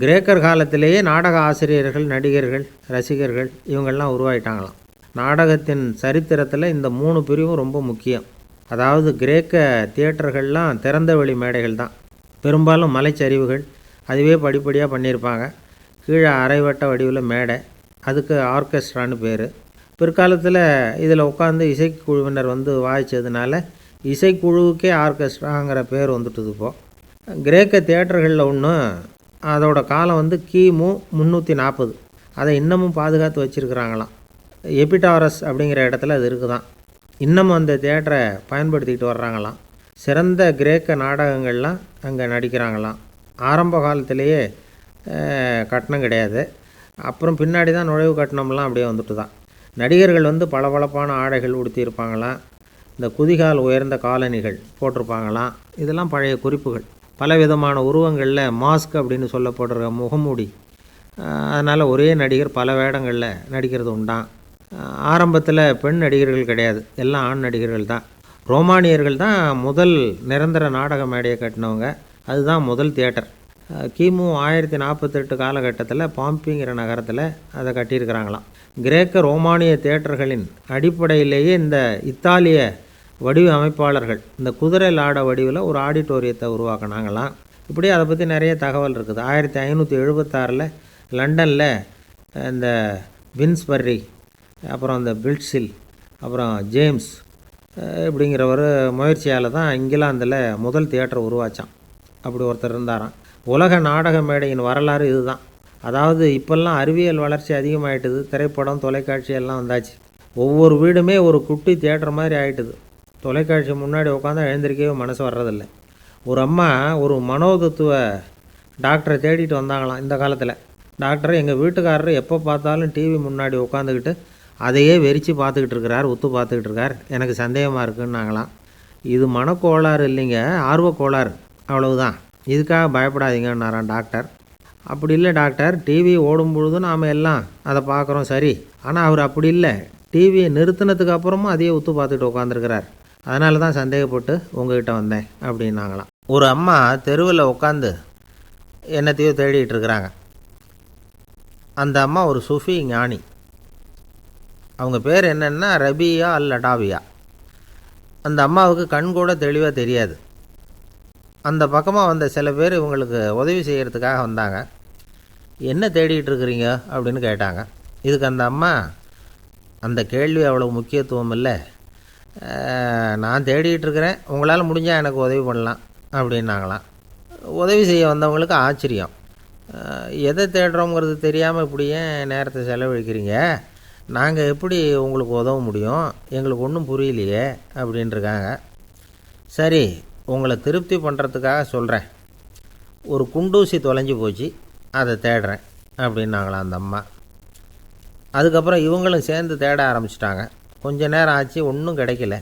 கிரேக்கர் காலத்திலேயே நாடக ஆசிரியர்கள், நடிகர்கள், ரசிகர்கள் இவங்கெல்லாம் உருவாயிட்டாங்களாம். நாடகத்தின் சரித்திரத்தில் இந்த 3 பிரிவும் ரொம்ப முக்கியம். அதாவது கிரேக்க தியேட்டர்கள்லாம் திறந்த வெளி மேடைகள் தான். பெரும்பாலும் மலைச்சரிவுகள், அதுவே படிப்படியாக பண்ணியிருப்பாங்க. கீழே அரைவட்ட வடிவில் மேடை, அதுக்கு ஆர்கெஸ்ட்ரான்னு பேர். பிற்காலத்தில் இதில் உட்காந்து இசைக்குழுவினர் வாய்ச்சதுனால இசைக்குழுவுக்கே ஆர்கெஸ்ட்ராங்கிற பேர் வந்துட்டுது. இப்போது கிரேக்க தியேட்டர்களில் ஒன்று, அதோட காலம் கிமு 340. அதை இன்னமும் பாதுகாத்து வச்சுருக்கிறாங்களாம். எபிடாரஸ் அப்படிங்கிற இடத்துல அது இருக்குதான். இன்னமும் அந்த தியேட்டரை பயன்படுத்திக்கிட்டு வர்றாங்களாம். சிறந்த கிரேக்க நாடகங்கள்லாம் அங்கே நடிக்கிறாங்களாம். ஆரம்ப காலத்திலேயே கட்டணம் கிடையாது. அப்புறம் பின்னாடி தான் நுழைவு கட்டணம்லாம் அப்படியே வந்துட்டு தான். நடிகர்கள் பளபளப்பான ஆடைகள் உடுத்தியிருப்பாங்களாம். இந்த குதிகால் உயர்ந்த காலணிகள் போட்டிருப்பாங்களாம். இதெல்லாம் பழைய குறிப்புகள். பலவிதமான உருவங்களில் மாஸ்க் அப்படின்னு சொல்லப்படுற முகமூடி. அதனால் ஒரே நடிகர் பல வேடங்களில் நடிக்கிறது உண்டான். ஆரம்பத்தில் பெண் நடிகர்கள் கிடையாது, எல்லாம் ஆண் நடிகர்கள் தான். ரோமானியர்கள் தான் முதல் நிரந்தர நாடக மேடையை கட்டினவங்க. அதுதான் முதல் தியேட்டர். கிமு 1048 காலகட்டத்தில் பாம்பிங்கிற நகரத்தில் அதை கட்டியிருக்கிறாங்களாம். கிரேக்க ரோமானிய தியேட்டர்களின் அடிப்படையிலேயே இந்த இத்தாலிய வடிவ அமைப்பாளர்கள் இந்த குதிரை லாட வடிவில் ஒரு ஆடிட்டோரியத்தை உருவாக்கினாங்களாம். இப்படி அதை பற்றி நிறைய தகவல் இருக்குது. 1576 லண்டனில் இந்த வின்ஸ்பர்ரி, அப்புறம் இந்த பில்ட்ஸில், அப்புறம் ஜேம்ஸ் இப்படிங்கிறவர் முயற்சியால் தான் இங்கிலாந்தில் முதல் தியேட்டர் உருவாச்சான். அப்படி ஒருத்தர் இருந்தாராம். உலக நாடக மேடையின் வரலாறு இதுதான். அதாவது இப்போல்லாம் அறிவியல் வளர்ச்சி அதிகமாகிட்டுது. திரைப்படம், தொலைக்காட்சி எல்லாம் வந்தாச்சு. ஒவ்வொரு வீடுமே ஒரு குட்டி தியேட்டர் மாதிரி ஆகிட்டுது. தொலைக்காட்சி முன்னாடி உட்காந்து எழுந்திருக்கவே மனசு வர்றதில்லை. ஒரு அம்மா ஒரு மனோதத்துவ டாக்டரை தேடிட்டு வந்தாங்களாம் இந்த காலத்தில். டாக்டர், எங்கள் வீட்டுக்காரர் எப்போ பார்த்தாலும் டிவி முன்னாடி உட்காந்துக்கிட்டு அதையே வெறிச்சு பார்த்துக்கிட்டு இருக்கிறார், உத்து பார்த்துக்கிட்டு இருக்கார், எனக்கு சந்தேகமாக இருக்குன்னாங்களாம். இது மனக்கோளாறு இல்லைங்க, ஆர்வக்கோளாறு, அவ்வளவுதான், இதுக்காக பயப்படாதீங்கன்னாரான் டாக்டர். அப்படி இல்லை டாக்டர், டிவி ஓடும் பொழுது நாம் எல்லாம் அதை பார்க்குறோம் சரி, ஆனால் அவர் அப்படி இல்லை, டிவியை நிறுத்தினதுக்கு அப்புறமும் அதையே உத்து பார்த்துக்கிட்டு உட்காந்துருக்கிறார், அதனால தான் சந்தேகப்பட்டு உங்ககிட்ட வந்தேன் அப்படின்னாங்களாம். ஒரு அம்மா தெருவில் உட்காந்து என்னத்தையோ தேடிட்டு இருக்கிறாங்க. அந்த அம்மா ஒரு சூஃபி ஞானி. அவங்க பேர் என்னென்னா ரபியா அல் அடாவியா. அந்த அம்மாவுக்கு கண் கூட தெளிவாக தெரியாது. அந்த பக்கமாக வந்த சில பேர் இவங்களுக்கு உதவி செய்கிறதுக்காக வந்தாங்க. என்ன தேடிகிட்டு இருக்கிறீங்க அப்படின்னு கேட்டாங்க. இதுக்கு அந்த அம்மா, அந்த கேள்வி அவ்வளோ முக்கியத்துவம் இல்லை, நான் தேடிகிட்டு இருக்கிறேன், உங்களால் முடிஞ்சால் எனக்கு உதவி பண்ணலாம் அப்படின்னாங்களாம். உதவி செய்ய வந்தவங்களுக்கு ஆச்சரியம். எதை தேடுறோங்கிறது தெரியாமல் இப்படி ஏன் நேரத்தை செலவழிக்கிறீங்க, நாங்கள் எப்படி உங்களுக்கு உதவ முடியும், எங்களுக்கு ஒன்றும் புரியலையே அப்படின்ட்டுருக்காங்க. சரி, உங்களை திருப்தி பண்ணுறதுக்காக சொல்கிறேன், ஒரு குண்டூசி தொலைஞ்சி போச்சு, அதை தேடுறேன் அப்படின்னாங்களாம் அந்த அம்மா. அதுக்கப்புறம் இவங்களும் சேர்ந்து தேட ஆரம்பிச்சிட்டாங்க. கொஞ்ச நேரம் ஆச்சு, ஒன்றும் கிடைக்கல.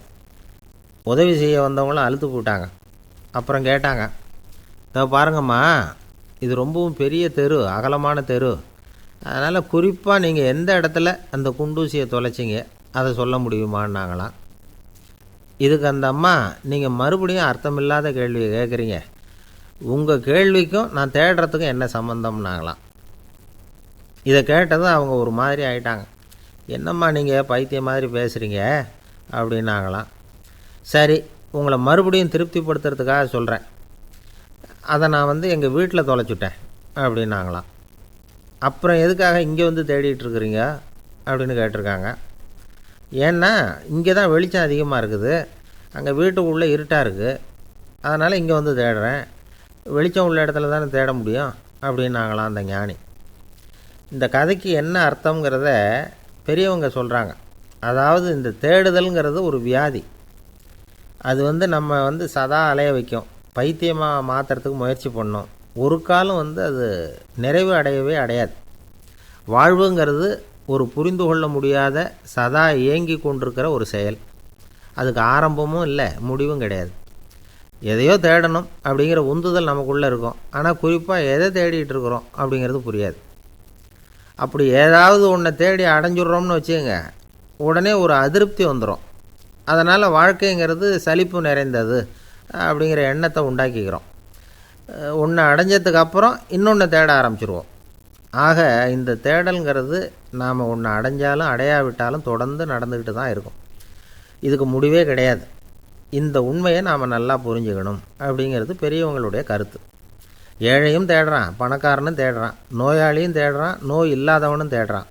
உதவி செய்ய வந்தவங்களும் அழுத்து போட்டாங்க. அப்புறம் கேட்டாங்க, இதை பாருங்கம்மா, இது ரொம்பவும் பெரிய தெரு, அகலமான தெரு, அதனால் குறிப்பாக நீங்கள் எந்த இடத்துல அந்த குண்டூசியை தொலைச்சிங்க அதை சொல்ல முடியுமான்னாங்களாம். இதுக்கு அந்த அம்மா, நீங்கள் மறுபடியும் அர்த்தமில்லாத கேள்வியை கேட்குறீங்க, உங்கள் கேள்விக்கும் நான் தேடுறதுக்கும் என்ன சம்மந்தம்னாங்களாம். இதை கேட்டதும் அவங்க ஒரு மாதிரி ஆகிட்டாங்க. என்னம்மா நீங்கள் பைத்தியம் மாதிரி பேசுகிறீங்க அப்படின்னாங்களாம். சரி, உங்களை மறுபடியும் திருப்திப்படுத்துறதுக்காக சொல்கிறேன், அதை நான் எங்கள் வீட்டில் தொலைச்சுட்டேன் அப்படின்னாங்களாம். அப்புறம் எதுக்காக இங்கே தேடிட்டு இருக்கிறீங்க அப்படின்னு கேட்டிருக்காங்க. ஏன்னா இங்கே தான் வெளிச்சம் அதிகமாக இருக்குது, அங்கே வீட்டுக்குள்ளே இருட்டாக இருக்குது, அதனால் இங்கே தேடுறேன், வெளிச்சம் உள்ள இடத்துல தானே தேட முடியும் அப்படின்னாங்களாம் அந்த ஞானி. இந்த கதைக்கு என்ன அர்த்தங்கிறத பெரியவங்க சொல்கிறாங்க. அதாவது இந்த தேடுதல்ங்கிறது ஒரு வியாதி. அது நம்ம சதா அலைய வைக்கும், பைத்தியமாக மாற்றுறதுக்கு முயற்சி பண்ணோம், ஒரு காலம் அது நிறைவு அடையவே அடையாது. வாழ்வுங்கிறது ஒரு புரிந்து கொள்ள முடியாத சதா இயங்கி கொண்டிருக்கிற ஒரு செயல். அதுக்கு ஆரம்பமும் இல்லை, முடிவும் கிடையாது. எதையோ தேடணும் அப்படிங்கிற உந்துதல் நமக்குள்ளே இருக்கும், ஆனால் குறிப்பாக எதை தேடிட்டு இருக்கிறோம் அப்படிங்கிறது புரியாது. அப்படி ஏதாவது ஒன்றை தேடி அடைஞ்சிட்றோம்னு வச்சுக்கோங்க, உடனே ஒரு அதிருப்தி வந்துடும். அதனால் வாழ்க்கைங்கிறது சலிப்பு நிறைந்தது அப்படிங்கிற எண்ணத்தை உண்டாக்கிக்கிறோம். ஒன்று அடைஞ்சதுக்கு அப்புறம் இன்னொன்று தேட ஆரம்பிச்சிருவோம். ஆக இந்த தேடல்ங்கிறது நாம் ஒன்று அடைஞ்சாலும் அடையாவிட்டாலும் தொடர்ந்து நடந்துக்கிட்டு தான் இருக்கும். இதுக்கு முடிவே கிடையாது. இந்த உண்மையை நாம் நல்லா புரிஞ்சுக்கணும் அப்படிங்கிறது பெரியவங்களுடைய கருத்து. ஏழையும் தேடுறான், பணக்காரனும் தேடுறான், நோயாளியும் தேடுறான், நோய் இல்லாதவனும் தேடுறான்,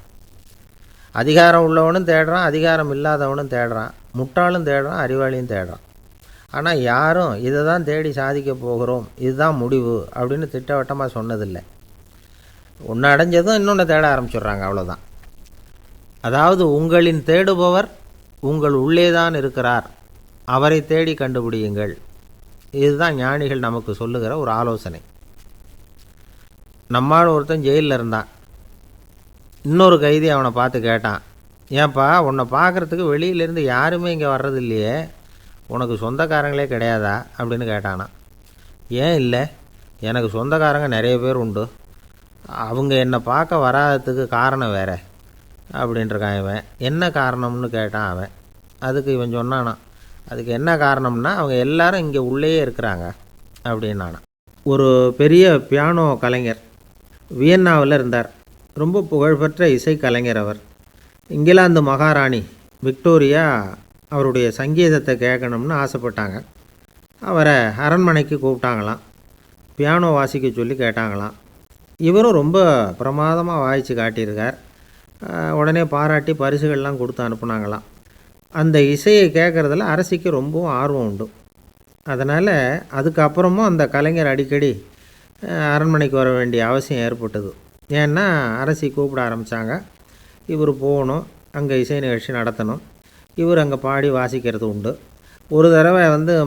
அதிகாரம் உள்ளவனும் தேடுறான், அதிகாரம் இல்லாதவனும் தேடுறான், முட்டாளும் தேடுறான், அறிவாளியும் தேடுறான். ஆனால் யாரும் இதை தான் தேடி சாதிக்க போகிறோம், இதுதான் முடிவு அப்படின்னு திட்டவட்டமாக சொன்னதில்லை. ஒன்று அடைஞ்சதும் இன்னொன்று தேட ஆரம்பிச்சிடுறாங்க, அவ்வளோதான். அதாவது உங்களின் தேடுபவர் உங்கள் உள்ளே தான் இருக்கிறார், அவரை தேடி கண்டுபிடியுங்கள். இதுதான் ஞானிகள் நமக்கு சொல்லுகிற ஒரு ஆலோசனை. நம்மால் ஒருத்தன் ஜெயிலில் இருந்தான். இன்னொரு கைதி அவனை பார்த்து கேட்டான், ஏன்பா உன்னை பார்க்குறதுக்கு வெளியிலேருந்து யாருமே இங்கே வர்றது இல்லையே, உனக்கு சொந்தக்காரங்களே கிடையாதா அப்படின்னு கேட்டானா. ஏன் இல்லை, எனக்கு சொந்தக்காரங்க நிறைய பேர் உண்டு, அவங்க என்னை பார்க்க வராததுக்கு காரணம் வேறு அப்படின்ட்டுருக்கான் இவன். என்ன காரணம்னு கேட்டான் அவன். அதுக்கு இவன் சொன்னானா, அதுக்கு என்ன காரணம்னா அவங்க எல்லாரும் இங்கே உள்ளேயே இருக்கிறாங்க அப்படின்னானா. ஒரு பெரிய பியானோ கலைஞர் வியன்னாவில் இருந்தார். ரொம்ப புகழ்பெற்ற இசைக்கலைஞர் அவர். இங்கிலாந்து மகாராணி விக்டோரியா அவருடைய சங்கீதத்தை கேட்கணும்னு ஆசைப்பட்டாங்க. அவரை அரண்மனைக்கு கூப்பிட்டாங்களாம். பியானோ வாசிக்க சொல்லி கேட்டாங்களாம். இவரும் ரொம்ப பிரமாதமாக வாய்ச்சி காட்டியிருக்கார். உடனே பாராட்டி பரிசுகள்லாம் கொடுத்து அனுப்புனாங்களாம். அந்த இசையை கேட்குறதுல அரசிக்கு ரொம்பவும் ஆர்வம் உண்டு. அதனால் அதுக்கப்புறமும் அந்த கலைஞர் அடிக்கடி அரண்மனைக்கு வர வேண்டிய அவசியம் ஏற்பட்டது. ஏன்னா அரசி கூப்பிட ஆரம்பித்தாங்க. இவர் போகணும், அங்கே இசை நிகழ்ச்சி நடத்தணும். இவர் அங்கே பாடி வாசிக்கிறது உண்டு. ஒரு தடவை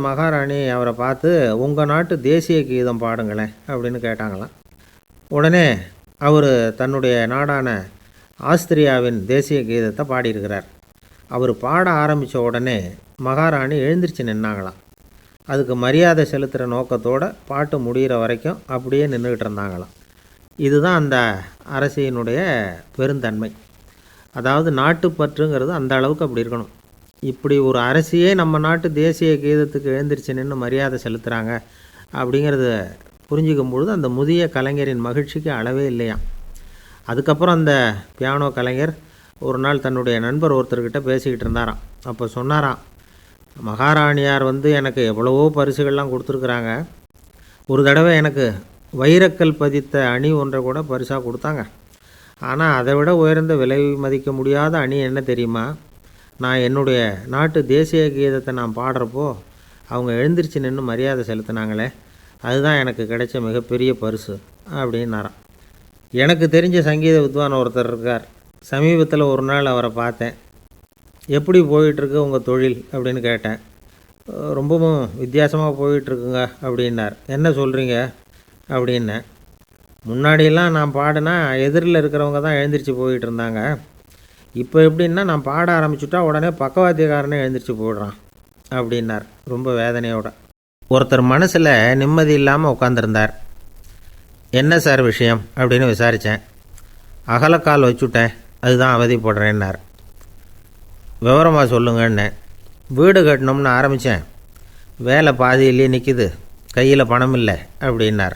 மகாராணி அவரை பார்த்து, உங்கள் நாட்டு தேசிய கீதம் பாடுங்களேன் அப்படின்னு கேட்டாங்களாம். உடனே அவர் தன்னுடைய நாடான ஆஸ்திரியாவின் தேசிய கீதத்தை பாடியிருக்கிறார். அவர் பாட ஆரம்பித்த உடனே மகாராணி எழுந்திரிச்சு நின்னாங்களாம். அதுக்கு மரியாதை செலுத்துகிற நோக்கத்தோடு பாட்டு முடிகிற வரைக்கும் அப்படியே நின்றுக்கிட்டு இருந்தாங்களாம். இதுதான் அந்த அரசியினுடைய பெருந்தன்மை. அதாவது நாட்டுப்பற்றுங்கிறது அந்த அளவுக்கு அப்படி இருக்கணும். இப்படி ஒரு அரசியே நம்ம நாட்டு தேசிய கீதத்துக்கு எழுந்திரிச்சு நின்று மரியாதை செலுத்துகிறாங்க அப்படிங்கிறத புரிஞ்சிக்கும் பொழுது அந்த முதிய கலைஞரின் மகிழ்ச்சிக்கு அளவே இல்லையாம். அதுக்கப்புறம் அந்த பியானோ கலைஞர் ஒரு நாள் தன்னுடைய நண்பர் ஒருத்தர்கிட்ட பேசிக்கிட்டு இருந்தாராம். அப்போ சொன்னாராம், மகாராணியார் எனக்கு எவ்வளவோ பரிசுகள்லாம் கொடுத்துருக்குறாங்க. ஒரு தடவை எனக்கு வைரக்கல் பதித்த அணி ஒன்றை கூட பரிசாக கொடுத்தாங்க. ஆனால் அதை விட உயர்ந்த விலை மதிக்க முடியாத அணி என்ன தெரியுமா, நான் என்னுடைய நாட்டு தேசிய கீதத்தை நான் பாடுறப்போ அவங்க எழுந்திரிச்சு நின்று மரியாதை செலுத்தினாங்களே, அதுதான் எனக்கு கிடைச்ச மிகப்பெரிய பரிசு அப்படின்னாராம். எனக்கு தெரிஞ்ச சங்கீத வித்வான் ஒருத்தர் இருக்கார். சமீபத்தில் ஒரு நாள் அவரை பார்த்தேன். எப்படி போயிட்டுருக்கு உங்கள் தொழில் அப்படின்னு கேட்டேன். ரொம்பவும் வித்தியாசமாக போயிட்டுருக்குங்க அப்படின்னார். என்ன சொல்கிறீங்க அப்படின்னேன். முன்னாடியெல்லாம் நான் பாடினா எதிரில் இருக்கிறவங்க தான் எழுந்திரிச்சு போயிட்டு இருந்தாங்க. இப்போ எப்படின்னா நான் பாட ஆரம்பிச்சுட்டா உடனே பக்கவாத்தியக்காரனே எழுந்திரிச்சு போயிடுறான் அப்படின்னார் ரொம்ப வேதனையோட. ஒருத்தர் மனசில் நிம்மதி இல்லாமல் உட்காந்துருந்தார். என்ன சார் விஷயம் அப்படின்னு விசாரித்தேன். அகலக்கால் வச்சுட்டேன், அதுதான் அவதிப்படுறேன்னார். விவரமாக சொல்லுங்கன்னு. வீடு கட்டணும்னு ஆரம்பித்தேன், வேலை பாதியிலேயே நிற்கிது, கையில் பணம் இல்லை அப்படின்னார்.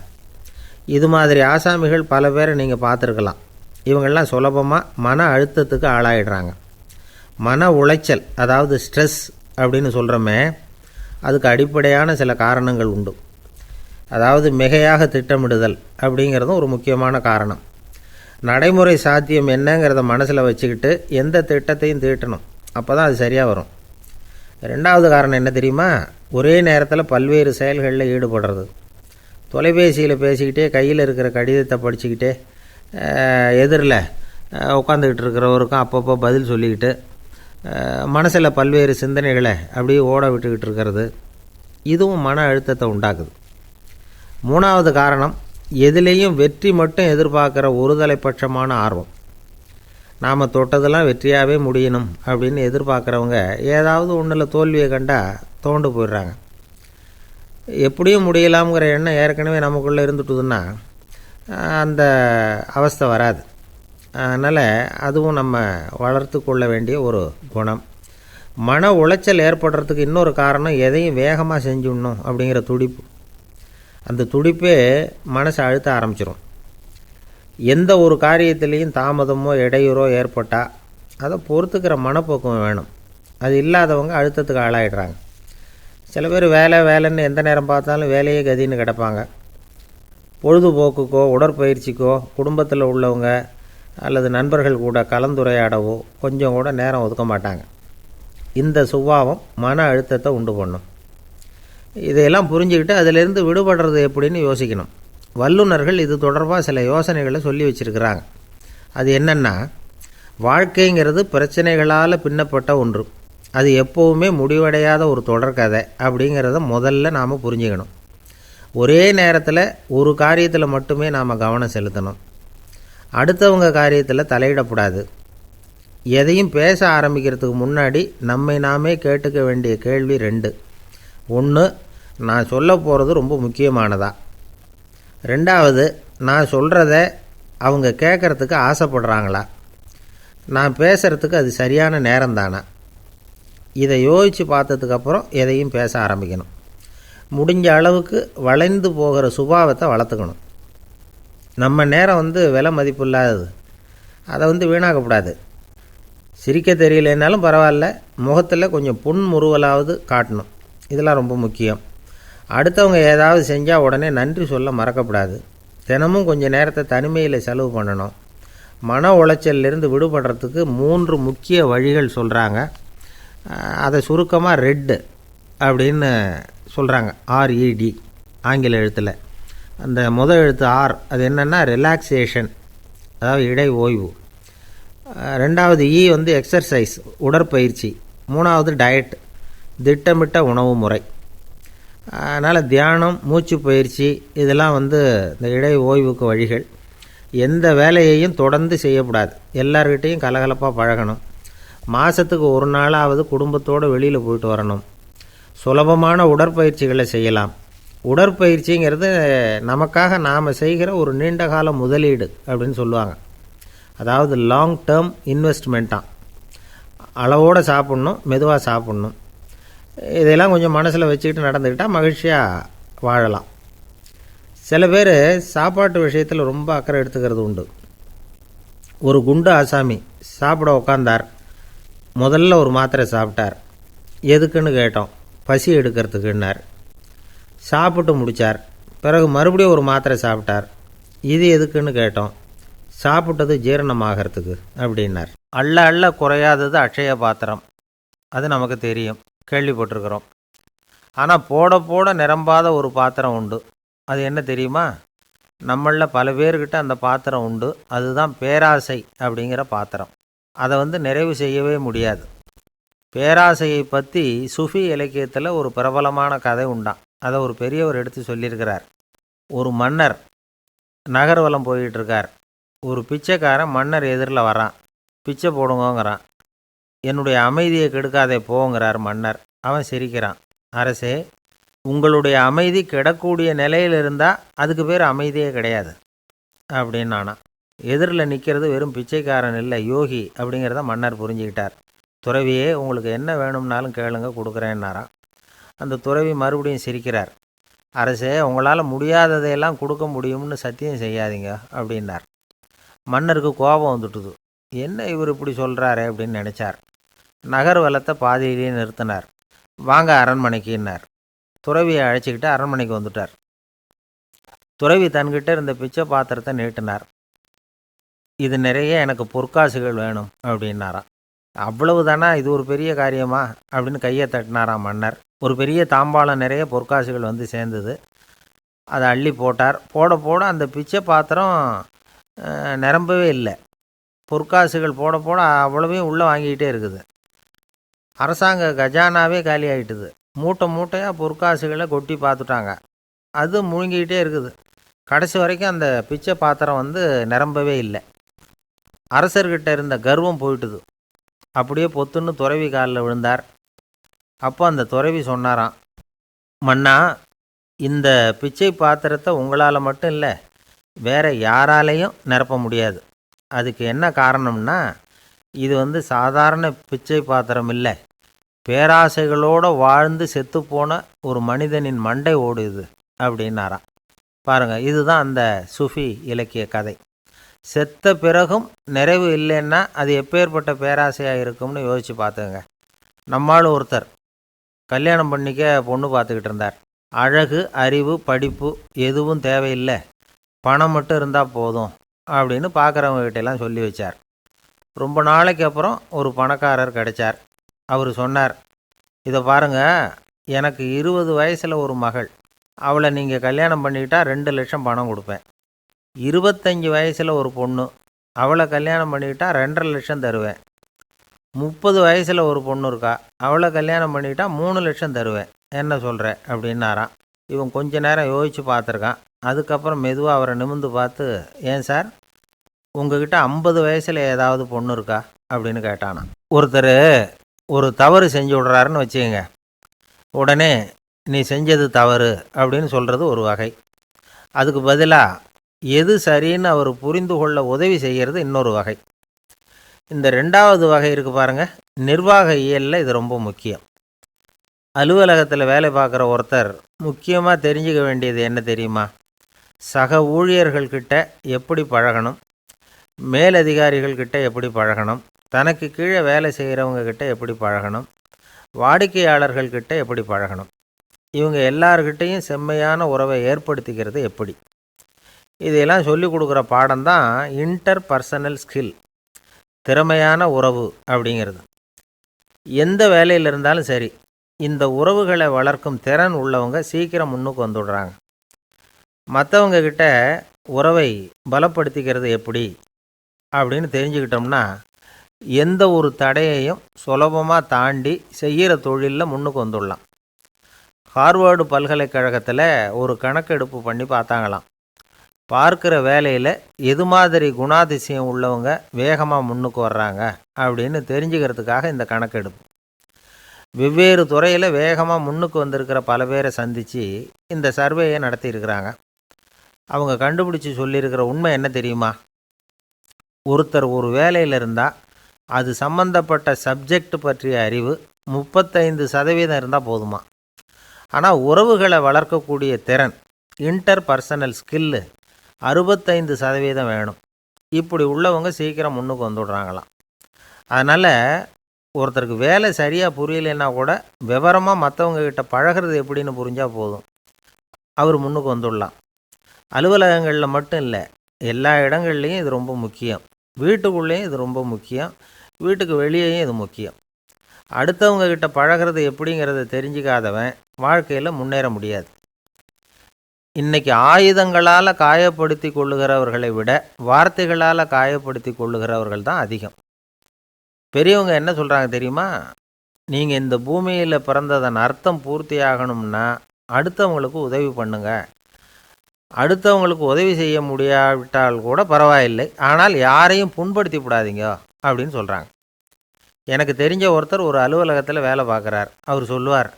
இது மாதிரி ஆசாமிகள் பல பேரை நீங்கள் பார்த்துருக்கலாம். இவங்கெல்லாம் சுலபமாக மன அழுத்தத்துக்கு ஆளாயிடுறாங்க. மன உளைச்சல், அதாவது ஸ்ட்ரெஸ் அப்படின்னு சொல்கிறோமே, அதுக்கு அடிப்படையான சில காரணங்கள் உண்டு. அதாவது மிகையாக திட்டமிடுதல் அப்படிங்கிறதும் ஒரு முக்கியமான காரணம். நடைமுறை சாத்தியம் என்னங்கிறத மனசில் வச்சுக்கிட்டு எந்த திட்டத்தையும் தீட்டணும், அப்போ தான் அது சரியாக வரும். ரெண்டாவது காரணம் என்ன தெரியுமா, ஒரே நேரத்தில் பல்வேறு செயல்களில் ஈடுபடுறது. தொலைபேசியில் பேசிக்கிட்டே கையில் இருக்கிற கடிதத்தை படிச்சுக்கிட்டே எதிரில் உட்காந்துக்கிட்டு இருக்கிறவருக்கும் அப்பப்போ பதில் சொல்லிக்கிட்டு மனசில் பல்வேறு சிந்தனைகளை அப்படியே ஓட விட்டுக்கிட்டு இருக்கிறது, இதுவும் மன அழுத்தத்தை உண்டாக்குது. மூணாவது காரணம், எதிலேயும் வெற்றி மட்டும் எதிர்பார்க்குற ஒருதலைப்பட்சமான ஆர்வம். நாம் தொட்டதெல்லாம் வெற்றியாகவே முடியணும் அப்படின்னு எதிர்பார்க்குறவங்க ஏதாவது ஒன்றில் தோல்வியை கண்டால் தோண்டு போயிடுறாங்க. எப்படியும் முடியலாம்ங்கிற எண்ணம் ஏற்கனவே நமக்குள்ளே இருந்துட்டுதுன்னா அந்த அவஸ்தை வராது. அதனால் அதுவும் நம்ம வளர்த்து கொள்ள வேண்டிய ஒரு குணம். மன உளைச்சல் ஏற்படுறதுக்கு இன்னொரு காரணம், எதையும் வேகமாக செஞ்சுடணும் அப்படிங்கிற துடிப்பு. அந்த துடிப்பே மனசை அழுத்த ஆரம்பிச்சிடும். எந்த ஒரு காரியத்திலையும் தாமதமோ இடையூறோ ஏற்பட்டால் அதை பொறுத்துக்கிற மனப்போக்கம் வேணும். அது இல்லாதவங்க அழுத்தத்துக்கு ஆளாயிடுறாங்க. சில பேர் வேலைன்னு எந்த நேரம் பார்த்தாலும் வேலையே கதின்னு கிடப்பாங்க. பொழுதுபோக்குக்கோ உடற்பயிற்சிக்கோ குடும்பத்தில் உள்ளவங்க அல்லது நண்பர்கள் கூட கலந்துரையாடவோ கொஞ்சம் கூட நேரம் ஒதுக்க மாட்டாங்க. இந்த சுபாவம் மன அழுத்தத்தை உண்டு பண்ணும். இதையெல்லாம் புரிஞ்சுக்கிட்டு அதிலிருந்து விடுபடுறது எப்படின்னு யோசிக்கணும். வல்லுநர்கள் இது தொடர்பாக சில யோசனைகளை சொல்லி வச்சுருக்கிறாங்க. அது என்னென்னா, வாழ்க்கைங்கிறது பிரச்சனைகளால் பின்னப்பட்ட ஒன்று. அது எப்போவுமே முடிவடையாத ஒரு தொடர்கதை அப்படிங்கிறத முதல்ல நாம் புரிஞ்சுக்கணும். ஒரே நேரத்தில் ஒரு காரியத்தில் மட்டுமே நாம் கவனம் செலுத்தணும். அடுத்தவங்க காரியத்தில் தலையிடக்கூடாது. எதையும் பேச ஆரம்பிக்கிறதுக்கு முன்னாடி நம்மை நாமே கேட்டுக்க வேண்டிய கேள்வி 2. 1, நான் சொல்ல போகிறது ரொம்ப முக்கியமானதா? 2வது, நான் சொல்கிறத அவங்க கேட்குறதுக்கு ஆசைப்படுறாங்களா? நான் பேசுகிறதுக்கு அது சரியான நேரம் தானா? இதை யோசித்து பார்த்ததுக்கப்புறம் எதையும் பேச ஆரம்பிக்கணும். முடிஞ்ச அளவுக்கு வளைந்து போகிற சுபாவத்தை வளர்த்துக்கணும். நம்ம நேரம் விலை மதிப்பு இல்லாதது. அதை வீணாக்கக்கூடாது. சிரிக்க தெரியலனாலும் பரவாயில்ல, முகத்தில் கொஞ்சம் புன்முறுவலாவது காட்டணும். இதெல்லாம் ரொம்ப முக்கியம். அடுத்தவங்க ஏதாவது செஞ்சால் உடனே நன்றி சொல்ல மறக்கக்கூடாது. தினமும் கொஞ்சம் நேரத்தை தனிமையில் செலவு பண்ணணும். மன உளைச்சலிருந்து விடுபடுறதுக்கு 3 முக்கிய வழிகள் சொல்கிறாங்க. அதை சுருக்கமாக ரெட் அப்படின்னு சொல்கிறாங்க. RED ஆங்கில எழுத்தில். அந்த முதல் எழுத்து R, அது என்னென்னா ரிலாக்ஸேஷன், அதாவது இடை ஓய்வு. 2வது E எக்ஸர்சைஸ், உடற்பயிற்சி. 3வது டயட், திட்டமிட்ட உணவு முறை. அதனால் தியானம், மூச்சு பயிற்சி இதெல்லாம் இந்த இடை ஓய்வுக்கு வழிகள். எந்த வேலையையும் தொடர்ந்து செய்யக்கூடாது. எல்லார்கிட்டையும் கலகலப்பாக பழகணும். மாதத்துக்கு ஒரு நாளாவது குடும்பத்தோடு வெளியில் போயிட்டு வரணும். சுலபமான உடற்பயிற்சிகளை செய்யலாம். உடற்பயிற்சிங்கிறது நமக்காக நாம் செய்கிற ஒரு நீண்டகால முதலீடு அப்படின்னு சொல்லுவாங்க. அதாவது லாங் டேர்ம் இன்வெஸ்ட்மெண்ட்டாக. அளவோடு சாப்பிட்ணும், மெதுவாக சாப்பிட்ணும். இதெல்லாம் கொஞ்சம் மனசில் வச்சுக்கிட்டு நடந்துக்கிட்டால் மகிழ்ச்சியாக வாழலாம். சில பேர் சாப்பாட்டு விஷயத்தில் ரொம்ப அக்கறை எடுத்துக்கிறது உண்டு. ஒரு குண்டு ஆசாமி சாப்பிட உக்காந்தார். முதல்ல ஒரு மாத்திரை சாப்பிட்டார். எதுக்குன்னு கேட்டோம். பசி எடுக்கிறதுக்குன்னார். சாப்பிட்டு முடித்தார். பிறகு மறுபடியும் ஒரு மாத்திரை சாப்பிட்டார். இது எதுக்குன்னு கேட்டோம். சாப்பிட்டது ஜீரணமாகறதுக்கு அப்படின்னார். அள்ள குறையாதது அட்சய பாத்திரம். அது நமக்கு தெரியும், கேள்விப்பட்டிருக்கிறோம். ஆனால் போட நிரம்பாத ஒரு பாத்திரம் உண்டு. அது என்ன தெரியுமா? நம்மளில் பல பேர்கிட்ட அந்த பாத்திரம் உண்டு. அதுதான் பேராசை அப்படிங்கிற பாத்திரம். அதை நிறைவு செய்யவே முடியாது. பேராசையை பற்றி சுஃபி இலக்கியத்தில் ஒரு பிரபலமான கதை உண்டாம். அதை ஒரு பெரியவர் எடுத்து சொல்லியிருக்கிறார். ஒரு மன்னர் நகர்வலம் போயிட்டுருக்கார். ஒரு பிச்சைக்காரன் மன்னர் எதிரில் வரான். பிச்சை போடுங்கங்கிறான். என்னுடைய அமைதியை கெடுக்காதே போங்கிறார் மன்னர். அவன் சிரிக்கிறான். அரசே, உங்களுடைய அமைதி கெடக்கூடிய நிலையில் இருந்தால் அதுக்கு பேர் அமைதியே கிடையாது அப்படின்னு நானான். எதிரில் நிற்கிறது வெறும் பிச்சைக்காரன் இல்லை, யோகி அப்படிங்கிறத மன்னர் புரிஞ்சுக்கிட்டார். துறவியே, உங்களுக்கு என்ன வேணும்னாலும் கேளுங்க, கொடுக்குறேன்னாராம். அந்த துறவி மறுபடியும் சிரிக்கிறார். அரசே, உங்களால் முடியாததையெல்லாம் கொடுக்க முடியும்னு சத்தியம் செய்யாதீங்க அப்படின்னார். மன்னருக்கு கோபம் வந்துட்டுது. என்ன இவர் இப்படி சொல்கிறாரே அப்படின்னு நினச்சார். நகர்வலத்தை பாதியிலேயே நிறுத்தினார். வாங்க அரண்மனைக்குன்னார். துறவியை அழைச்சிக்கிட்டு அரண்மனைக்கு வந்துட்டார். துறவி தன்கிட்ட இருந்த பிச்சை பாத்திரத்தை நீட்டினார். இது நிறைய எனக்கு பொற்காசுகள் வேணும் அப்படின்னாராம். அவ்வளவு தானா, இது ஒரு பெரிய காரியமா அப்படின்னு கையை தட்டினாராம் மன்னர். ஒரு பெரிய தாம்பாளம் நிறைய பொற்காசுகள் சேர்ந்தது. அதை அள்ளி போட்டார். போட அந்த பிச்சை பாத்திரம் நிரம்பவே இல்லை. பொற்காசுகள் போட அவ்வளவையும் உள்ளே வாங்கிக்கிட்டே இருக்குது. அரசாங்க கஜானாவே காலி ஆகிட்டுது. மூட்டையாக பொற்காசுகளை கொட்டி பார்த்துட்டாங்க. அது முழுங்கிக்கிட்டே இருக்குது. கடைசி வரைக்கும் அந்த பிச்சை பாத்திரம் நிரம்பவே இல்லை. அரசர்கிட்ட இருந்த கர்வம் போயிட்டுது. அப்படியே பொத்துன்னு துறவி காலில் விழுந்தார். அப்போ அந்த துறவி சொன்னாராம், மன்னா, இந்த பிச்சை பாத்திரத்தை உங்களால் மட்டும் இல்லை, வேற யாராலையும் நிரப்ப முடியாது. அதுக்கு என்ன காரணம்னா, இது சாதாரண பிச்சை பாத்திரம் இல்லை, பேராசைகளோடு வாழ்ந்து செத்துப்போன ஒரு மனிதனின் மண்டை ஓடுது அப்படின்னாராம். பாருங்கள், இதுதான் அந்த சூஃபி இலக்கிய கதை. செத்த பிறகும் நிறைவு இல்லைன்னா அது எப்பேற்பட்ட பேராசையாக இருக்கும்னு யோசித்து பார்த்துங்க. நம்மால் ஒருத்தர் கல்யாணம் பண்ணிக்க பொண்ணு பார்த்துக்கிட்டு இருந்தார். அழகு, அறிவு, படிப்பு எதுவும் தேவையில்லை, பணம் மட்டும் இருந்தால் போதும் அப்படின்னு பார்க்குறவங்ககிட்டெல்லாம் சொல்லி வச்சார். ரொம்ப நாளைக்கு அப்புறம் ஒரு பணக்காரர் கிடைச்சார். அவர் சொன்னார், இதை பாருங்கள், எனக்கு 20 வயசில் ஒரு மகள், அவளை நீங்கள் கல்யாணம் பண்ணிக்கிட்டா 2 லட்சம் பணம் கொடுப்பேன். 25 வயசில் ஒரு பொண்ணு, அவளை கல்யாணம் பண்ணிக்கிட்டா 2.5 லட்சம் தருவேன். 30 வயசில் ஒரு பொண்ணு இருக்கா, அவளை கல்யாணம் பண்ணிக்கிட்டா 3 லட்சம் தருவேன். என்ன சொல்கிற அப்படின்னாராம். இவன் கொஞ்ச நேரம் யோசித்து பார்த்துருக்கான். அதுக்கப்புறம் மெதுவாக அவரை நிமிர்ந்து பார்த்து, ஏன் சார், உங்ககிட்ட 50 வயசில் ஏதாவது பொண்ணு இருக்கா அப்படின்னு கேட்டானா. ஒருத்தர் ஒரு தவறு செஞ்சு விட்றாருன்னு வச்சுக்கோங்க. உடனே நீ செஞ்சது தவறு அப்படின்னு சொல்கிறது ஒரு வகை. அதுக்கு பதிலாக எது சரின்னு அவர் புரிந்து கொள்ள உதவி செய்கிறது இன்னொரு வகை. இந்த 2வது வகை இருக்குது பாருங்கள், நிர்வாக இயலில் இது ரொம்ப முக்கியம். அலுவலகத்தில் வேலை பார்க்குற ஒருத்தர் முக்கியமாக தெரிஞ்சுக்க வேண்டியது என்ன தெரியுமா? சக ஊழியர்கள்கிட்ட எப்படி பழகணும், மேலதிகாரிகள்கிட்ட எப்படி பழகணும், தனக்கு கீழே வேலை செய்கிறவங்கக்கிட்ட எப்படி பழகணும், வாடிக்கையாளர்கள்கிட்ட எப்படி பழகணும், இவங்க எல்லார்கிட்டையும் செம்மையான உறவை ஏற்படுத்திக்கிறது எப்படி, இதையெல்லாம் சொல்லிக் கொடுக்குற பாடம்தான் இன்டர் பர்சனல் ஸ்கில், திறமையான உறவு அப்படிங்கிறது. எந்த வேலையில் இருந்தாலும் சரி, இந்த உறவுகளை வளர்க்கும் திறன் உள்ளவங்க சீக்கிரம் முன்னுக்கு வந்துடுறாங்க. மற்றவங்க கிட்ட உறவை பலப்படுத்திக்கிறது எப்படி அப்படின்னு தெரிஞ்சுக்கிட்டோம்னா எந்த ஒரு தடையையும் சுலபமாக தாண்டி செய்கிற தொழிலில் முன்னுக்கு வந்துடலாம். ஹார்வர்டு பல்கலைக்கழகத்தில் ஒரு கணக்கெடுப்பு பண்ணி பார்த்தாங்களாம். பார்க்குற வேலையில் எது மாதிரி குணாதிசயம் உள்ளவங்க வேகமாக முன்னுக்கு வர்றாங்க அப்படின்னு தெரிஞ்சுக்கிறதுக்காக இந்த கணக்கெடுப்பு. வெவ்வேறு துறையில் வேகமாக முன்னுக்கு வந்திருக்கிற பல பேரை சந்தித்து இந்த சர்வேயை நடத்தியிருக்கிறாங்க. அவங்க கண்டுபிடிச்சி சொல்லியிருக்கிற உண்மை என்ன தெரியுமா? ஒருத்தர் ஒரு வேலையில் இருந்தால் அது சம்பந்தப்பட்ட சப்ஜெக்ட் பற்றிய அறிவு 35% இருந்தால் போதுமா. ஆனால் உறவுகளை வளர்க்கக்கூடிய திறன், இன்டர் பர்சனல் ஸ்கில்லு 65% வேணும். இப்படி உள்ளவங்க சீக்கிரம் முன்னுக்கு வந்துடுறாங்களாம். அதனால் ஒருத்தருக்கு வேலை சரியாக புரியலைன்னா கூட விவரமாக மற்றவங்கக்கிட்ட பழகிறது எப்படின்னு புரிஞ்சால் போதும், அவர் முன்னுக்கு வந்துடலாம். அலுவலகங்களில் மட்டும் இல்லை, எல்லா இடங்கள்லையும் இது ரொம்ப முக்கியம். வீட்டுக்குள்ளேயும் இது ரொம்ப முக்கியம், வீட்டுக்கு வெளியேயும் இது முக்கியம். அடுத்தவங்கக்கிட்ட பழகிறது எப்படிங்கிறத தெரிஞ்சிக்காதவன் வாழ்க்கையில் முன்னேற முடியாது. இன்றைக்கி ஆயுதங்களால் காயப்படுத்தி கொள்ளுகிறவர்களை விட வார்த்தைகளால் காயப்படுத்தி கொள்ளுகிறவர்கள் தான் அதிகம். பெரியவங்க என்ன சொல்கிறாங்க தெரியுமா? நீங்கள் இந்த பூமியில் பிறந்ததன் அர்த்தம் பூர்த்தி ஆகணும்னா அடுத்தவங்களுக்கு உதவி பண்ணுங்க. அடுத்தவங்களுக்கு உதவி செய்ய முடியாவிட்டால் கூட பரவாயில்லை, ஆனால் யாரையும் புண்படுத்தி விடாதீங்க அப்படின்னு சொல்கிறாங்க. எனக்கு தெரிஞ்ச ஒருத்தர் ஒரு அலுவலகத்தில் வேலை பார்க்குறார். அவர் சொல்லுவார்,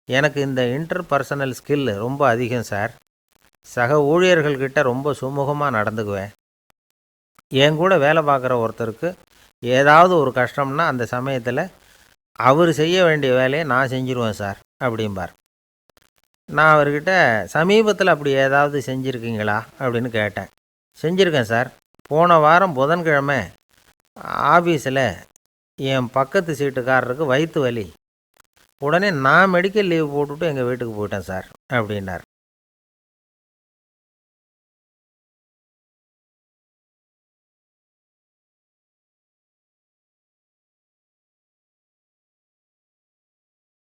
எனக்கு இந்த இன்டர் பர்சனல் ஸ்கில் ரொம்ப அதிகம் சார். சக ஊழியர்கள்கிட்ட ரொம்ப சுமூகமாக நடந்துக்குவேன். என் கூட வேலை பார்க்குற ஒருத்தருக்கு ஏதாவது ஒரு கஷ்டம்னா அந்த சமயத்தில் அவர் செய்ய வேண்டிய வேலையை நான் செஞ்சுருவேன் சார் அப்படிம்பார். நான் அவர்கிட்ட சமீபத்தில் அப்படி ஏதாவது செஞ்சுருக்கீங்களா அப்படின்னு கேட்டேன். செஞ்சுருக்கேன் சார். போன வாரம் புதன்கிழமை ஆஃபீஸில் என் பக்கத்து சீட்டுக்காரருக்கு வயிற்று வலி. உடனே நான் மெடிக்கல் லீவ் போட்டுவிட்டு எங்கள் வீட்டுக்கு போயிட்டேன் சார் அப்படின்னார்.